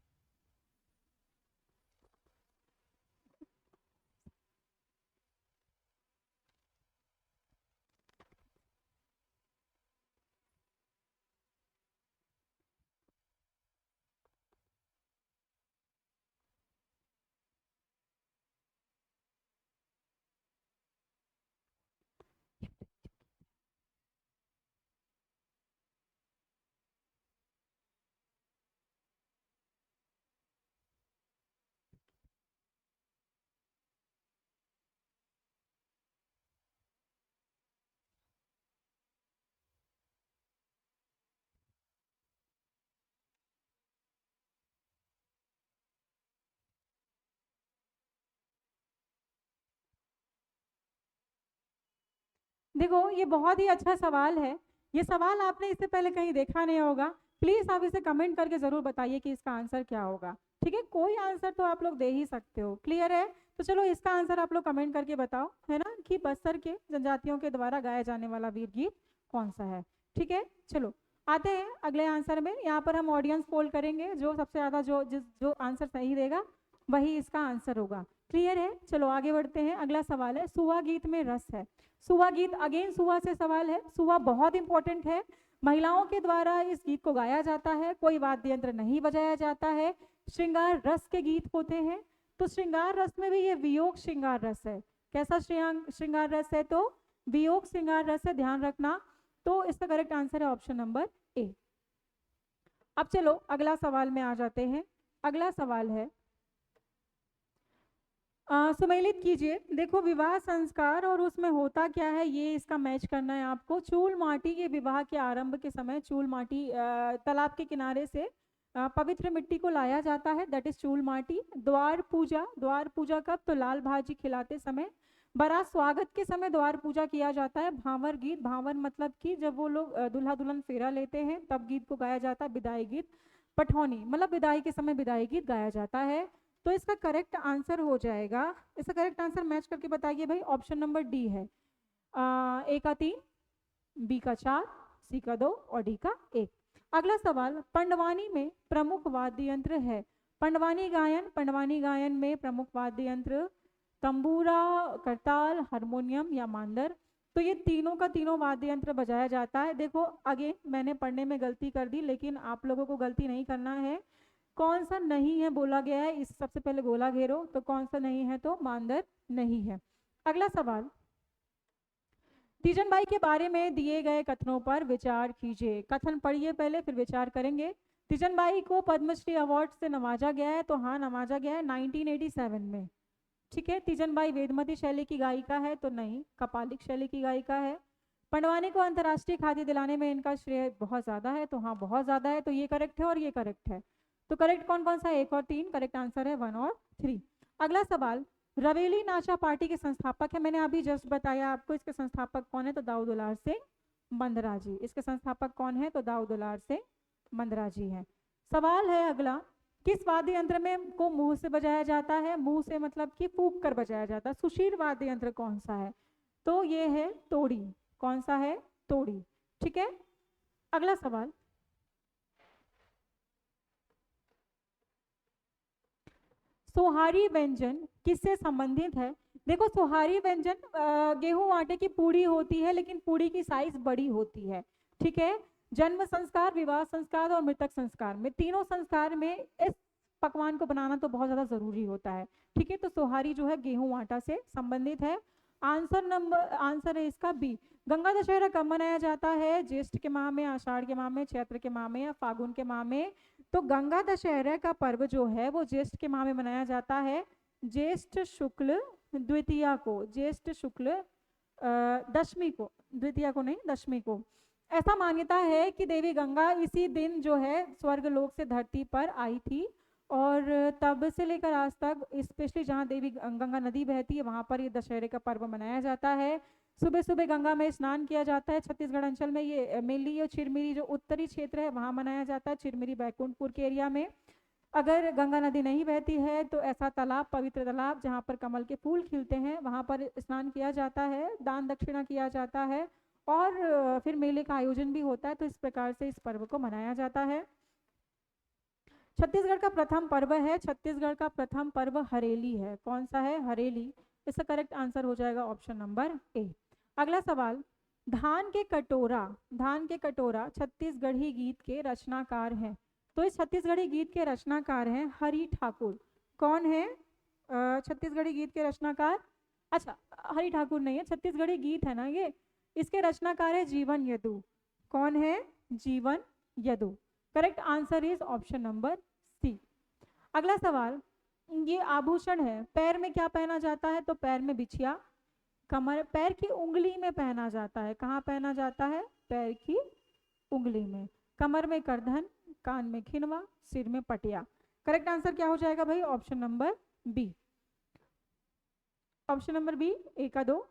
देखो ये बहुत ही अच्छा सवाल है। ये सवाल आपने इससे पहले कहीं देखा नहीं होगा। प्लीज आप इसे कमेंट करके जरूर बताइए कि इसका आंसर क्या होगा। ठीक है, कोई आंसर तो आप लोग दे ही सकते हो, क्लियर है? तो चलो इसका आंसर आप लोग कमेंट करके बताओ, है ना, कि बस्तर के जनजातियों के द्वारा गाया जाने वाला वीर गीत कौन सा है। ठीक है, चलो आते हैं अगले आंसर में। यहाँ पर हम ऑडियंस पोल करेंगे, जो सबसे ज्यादा जो आंसर सही देगा वही इसका आंसर होगा। क्लियर है? चलो आगे बढ़ते हैं। अगला सवाल है, सुहा गीत में रस है। सुहा गीत, अगेन सुहा से सवाल है। सुहा बहुत इंपॉर्टेंट है, महिलाओं के द्वारा इस गीत को गाया जाता है, कोई वाद्य यंत्र नहीं बजाया जाता है, श्रृंगार रस के गीत होते हैं। तो श्रृंगार रस में भी ये वियोग श्रृंगार रस है। कैसा श्रृंगार रस है? तो वियोग श्रृंगार रस है, ध्यान रखना। तो इसका करेक्ट आंसर है ऑप्शन नंबर ए। अब चलो अगला सवाल में आ जाते हैं। अगला सवाल है, सुमेलित कीजिए। देखो विवाह संस्कार और उसमें होता क्या है, ये इसका मैच करना है आपको। चूल माटी के विवाह के आरंभ के समय चूल माटी तालाब के किनारे से पवित्र मिट्टी को लाया जाता है, दैट इज चूल माटी। द्वार पूजा कब? तो लाल भाजी खिलाते समय। बारात स्वागत के समय द्वार पूजा किया जाता है। भांवर गीत, भांवर मतलब कि जब वो लोग दूल्हा दुल्हन फेरा लेते हैं तब गीत को गाया जाता है। विदाई गीत, पठौनी मतलब विदाई के समय विदाई गीत गाया जाता है। तो इसका करेक्ट आंसर हो जाएगा, इसका करेक्ट आंसर मैच करके बताइए भाई, ऑप्शन नंबर डी है। ए का 3, बी का 4, सी का 2 और डी का 1। अगला सवाल, पंडवानी में प्रमुख वाद्य यंत्र है। पंडवानी गायन में प्रमुख वाद्य यंत्र तंबूरा, करताल, हारमोनियम या मांदर। तो ये तीनों का तीनों वाद्य यंत्र बजाया जाता है। देखो अगेन मैंने पढ़ने में गलती कर दी, लेकिन आप लोगों को गलती नहीं करना है। कौन सा नहीं है बोला गया है, इस सबसे पहले गोला घेरो। तो कौन सा नहीं है? तो मांदर नहीं है। अगला सवाल, तीजन बाई के बारे में दिए गए कथनों पर विचार कीजिए। कथन पढ़िए पहले, फिर विचार करेंगे। तीजन बाई को पद्मश्री अवार्ड से नवाजा गया है, तो हाँ नवाजा गया है 1987 में। ठीक है, तीजन बाई वेदमती शैली की गायिका है, तो नहीं, कपालिक शैली की गायिका है। पंडवानी को अंतर्राष्ट्रीय ख्याति दिलाने में इनका श्रेय बहुत ज्यादा है, तो हाँ बहुत ज्यादा है। तो ये करेक्ट है और ये करेक्ट है। तो करेक्ट कौन कौन सा? 1 और 3 करेक्ट आंसर है, 1 और 3। अगला सवाल, रवेली नाचा पार्टी के संस्थापक है, मैंने अभी जस्ट बताया आपको इसके संस्थापक कौन है, तो दाऊद उलार सिंह बंदरा जी। इसके संस्थापक कौन है, तो दाऊद उलार सिंह बंदरा जी हैं। सवाल है अगला, किस वाद्य यंत्र में को मुंह से बजाया जाता है, मुंह से मतलब कि फूंक कर बजाया जाता है, सुशील वाद्य यंत्र कौन सा है, तो ये है तोड़ी। कौन सा है, तोड़ी। ठीक है, अगला सवाल, सोहारी व्यंजन किससे संबंधित है। देखो सोहारी व्यंजन गेहूं आटे की पूड़ी होती है, लेकिन पूड़ी की साइज बड़ी होती है। ठीक है, जन्म संस्कार, विवाह संस्कार और मृतक संस्कार में, तीनों संस्कार में इस पकवान को बनाना तो बहुत ज्यादा जरूरी होता है। ठीक है, तो सोहारी जो है गेहूं आटा से संबंधित है। आंसर है इसका बी। गंगा दशहरा कब मनाया जाता है, ज्येष्ठ के माह में, आषाढ़ के माह में, चैत्र के माह में या फागुन के माह में। तो गंगा दशहरा का पर्व जो है वो ज्येष्ठ के माह में मनाया जाता है, ज्येष्ठ शुक्ल द्वितीया को, ज्येष्ठ शुक्ल दशमी को, द्वितीया को नहीं दशमी को। ऐसा मान्यता है कि देवी गंगा इसी दिन जो है स्वर्ग लोक से धरती पर आई थी, और तब से लेकर आज तक स्पेशली जहाँ देवी गंगा नदी बहती है वहाँ पर ये दशहरे का पर्व मनाया जाता है। सुबह सुबह गंगा में स्नान किया जाता है। छत्तीसगढ़ अंचल में ये मेनली ये चिरमिरी जो उत्तरी क्षेत्र है वहाँ मनाया जाता है, चिरमिरी बैकुंठपुर के एरिया में। अगर गंगा नदी नहीं बहती है तो ऐसा तालाब, पवित्र तालाब जहाँ पर कमल के फूल खिलते हैं वहाँ पर स्नान किया जाता है, दान दक्षिणा किया जाता है, और फिर मेले का आयोजन भी होता है। तो इस प्रकार से इस पर्व को मनाया जाता है। छत्तीसगढ़ का प्रथम पर्व है, छत्तीसगढ़ का प्रथम पर्व हरेली है। कौन सा है, हरेली। इसका करेक्ट आंसर हो जाएगा ऑप्शन नंबर ए। अगला सवाल, धान के कटोरा, धान के कटोरा छत्तीसगढ़ी गीत के रचनाकार हैं। तो इस छत्तीसगढ़ी गीत के रचनाकार हैं हरि ठाकुर। कौन है छत्तीसगढ़ी गीत के रचनाकार, अच्छा हरि ठाकुर नहीं है, छत्तीसगढ़ी गीत है ना ये, इसके रचनाकार है जीवन यदु। कौन है, Jeevan Yadu. Correct answer is option number C. अगला सवाल, ये आभूषण है, पैर में क्या पहना जाता है, तो पैर में बिछिया, कमर, पैर की उंगली में पहना जाता है। कहाँ पहना जाता है, पैर की उंगली में, कमर में करधन, कान में खिनवा, सिर में पटिया। करेक्ट आंसर क्या हो जाएगा भाई, option number B. Option number B, A का 2,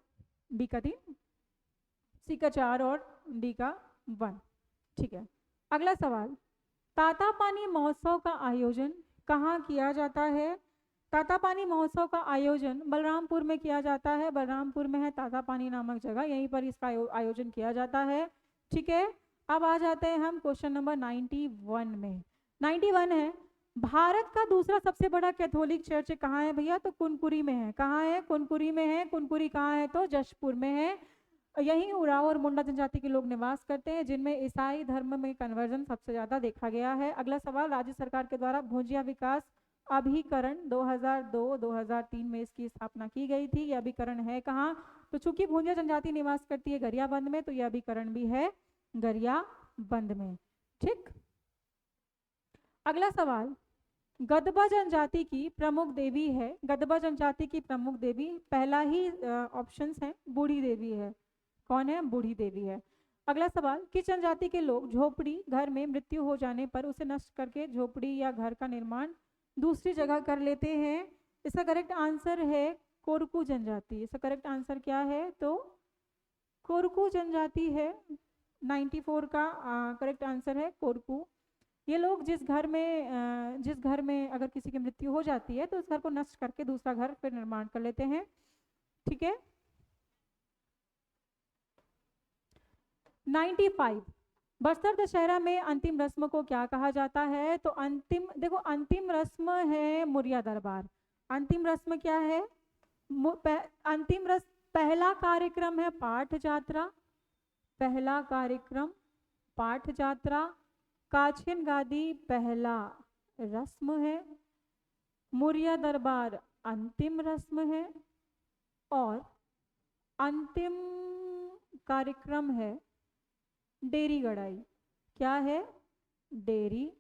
बी का 3, सी का 4 और डी का 1। ठीक है, अगला सवाल, तातापानी महोत्सव का आयोजन कहाँ किया जाता है। तातापानी महोत्सव का आयोजन बलरामपुर में किया जाता है। बलरामपुर में है तातापानी नामक जगह, यहीं पर इसका आयोजन किया जाता है। ठीक है, अब आ जाते हैं हम क्वेश्चन नंबर 91 में। 91 है, भारत का दूसरा सबसे बड़ा कैथोलिक चर्च कहाँ है भैया, तो कुनकुरी में है। कहाँ है, कुनकुरी में है। कुनकुरी कहाँ है, तो जशपुर में है। यहीं उराव और मुंडा जनजाति के लोग निवास करते हैं, जिनमें ईसाई धर्म में कन्वर्जन सबसे ज्यादा देखा गया है। अगला सवाल, राज्य सरकार के द्वारा भुजिया विकास अभिकरण 2002-2003 में इसकी स्थापना की गई थी। यह अभिकरण है कहाँ, तो चूंकि भुजिया जनजाति निवास करती है गरियाबंद में, तो यह अभिकरण भी है गरियाबंद में। ठीक, अगला सवाल, गदबा जनजाति की प्रमुख देवी है, गदबा जनजाति की प्रमुख देवी, पहला ही ऑप्शंस है बूढ़ी देवी है। कौन है, बूढ़ी देवी है। अगला सवाल, किस जनजाति के लोग झोपड़ी घर में मृत्यु हो जाने पर उसे नष्ट करके झोपड़ी या घर का निर्माण दूसरी जगह कर लेते हैं। इसका करेक्ट आंसर है कोरकू जनजाति। इसका करेक्ट आंसर क्या है, तो कोरकू जनजाति है। 94 का करेक्ट आंसर है कोरकू। ये लोग जिस घर में अगर किसी की मृत्यु हो जाती है तो उस घर को नष्ट करके दूसरा घर फिर निर्माण कर लेते हैं। ठीक है, 95, बस्तर दशहरा में अंतिम रस्म को क्या कहा जाता है, तो अंतिम, देखो अंतिम रस्म है मुरिया दरबार। अंतिम रस्म क्या है, अंतिम रस्म, पहला कार्यक्रम है पाठ यात्रा, पहला कार्यक्रम पाठ यात्रा, काछिन गादी पहला रस्म है, मुरिया दरबार अंतिम रस्म है, और अंतिम कार्यक्रम है डेरी गड़ाई। क्या है, डेरी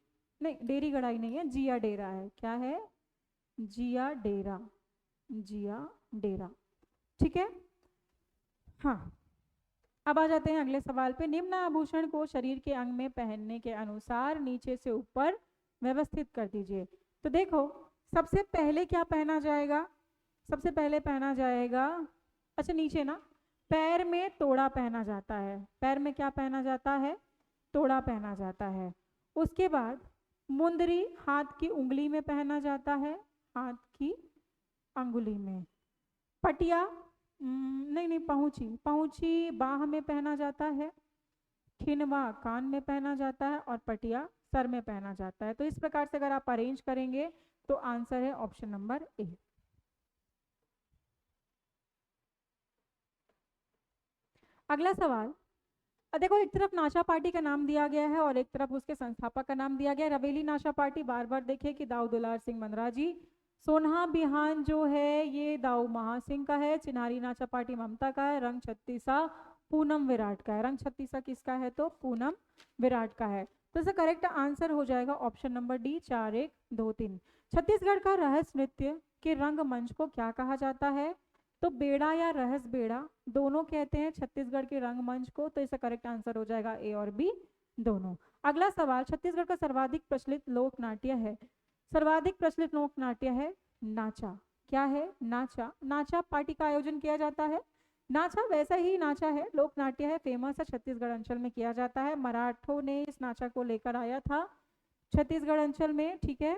नहीं, डेरी गड़ाई नहीं है, जिया डेरा है। क्या है, जिया डेरा, जिया डेरा। ठीक है, हाँ, अब आ जाते हैं अगले सवाल पे। निम्न आभूषण को शरीर के अंग में पहनने के अनुसार नीचे से ऊपर व्यवस्थित कर दीजिए। तो देखो सबसे पहले क्या पहना जाएगा, सबसे पहले पहना जाएगा, अच्छा नीचे ना, पैर में तोड़ा पहना जाता है। पैर में क्या पहना जाता है? तोड़ा पहना जाता है। उसके बाद मुंदरी हाथ की उंगली में पहना जाता है, हाथ की अंगुली में। पटिया नहीं नहीं, पहुंची, पहुंची बाह में पहना जाता है, खिनवा कान में पहना जाता है और पटिया सर में पहना जाता है। तो इस प्रकार से अगर आप अरेंज करेंगे तो आंसर है ऑप्शन नंबर ए। अगला सवाल, देखो एक तरफ नाशा पार्टी का नाम दिया गया है और एक तरफ उसके संस्थापक का नाम दिया गया है। रवेली नाशा पार्टी बार बार देखिए कि दाऊ दुलार सिंह मंदरा जी। सोनहा बिहान जो है ये दाऊ महासिंह का है। चिन्हारी नाशा पार्टी ममता का है। रंग छत्तीसा पूनम विराट का है। रंग छत्तीसा किसका है? तो पूनम विराट का है। तो इसका करेक्ट आंसर हो जाएगा ऑप्शन नंबर डी, 4, 1, 2, 3। छत्तीसगढ़ का रहस्य नृत्य के रंगमंच को क्या कहा जाता है? तो बेड़ा या रहस बेड़ा दोनों कहते हैं छत्तीसगढ़ के रंगमंच को। तो इसका करेक्ट आंसर हो जाएगा ए और बी दोनों। अगला सवाल, छत्तीसगढ़ का सर्वाधिक प्रचलित लोक नाट्य है। सर्वाधिक प्रचलित लोक नाट्य है नाचा। क्या है? नाचा। नाचा पार्टी का आयोजन किया जाता है। नाचा वैसा ही नाचा है, लोक नाट्य है, फेमस है, छत्तीसगढ़ अंचल में किया जाता है। मराठों ने इस नाचा को लेकर आया था छत्तीसगढ़ अंचल में, ठीक है।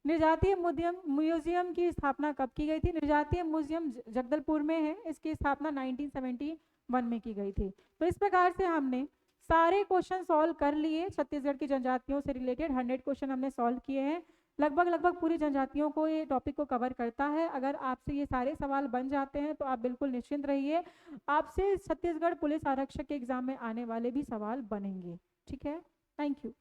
निर्जातीय म्यूजियम की स्थापना कब की गई थी? निर्जातीय म्यूजियम जगदलपुर में है। इसकी स्थापना 1971 में की गई थी। तो इस प्रकार से हमने सारे क्वेश्चन सॉल्व कर लिए छत्तीसगढ़ की जनजातियों से रिलेटेड। 100 क्वेश्चन हमने सॉल्व किए हैं। लगभग पूरी जनजातियों को ये टॉपिक को कवर करता है। अगर आपसे ये सारे सवाल बन जाते हैं तो आप बिल्कुल निश्चिंत रहिए, आपसे छत्तीसगढ़ पुलिस आरक्षक के एग्जाम में आने वाले भी सवाल बनेंगे। ठीक है, थैंक यू।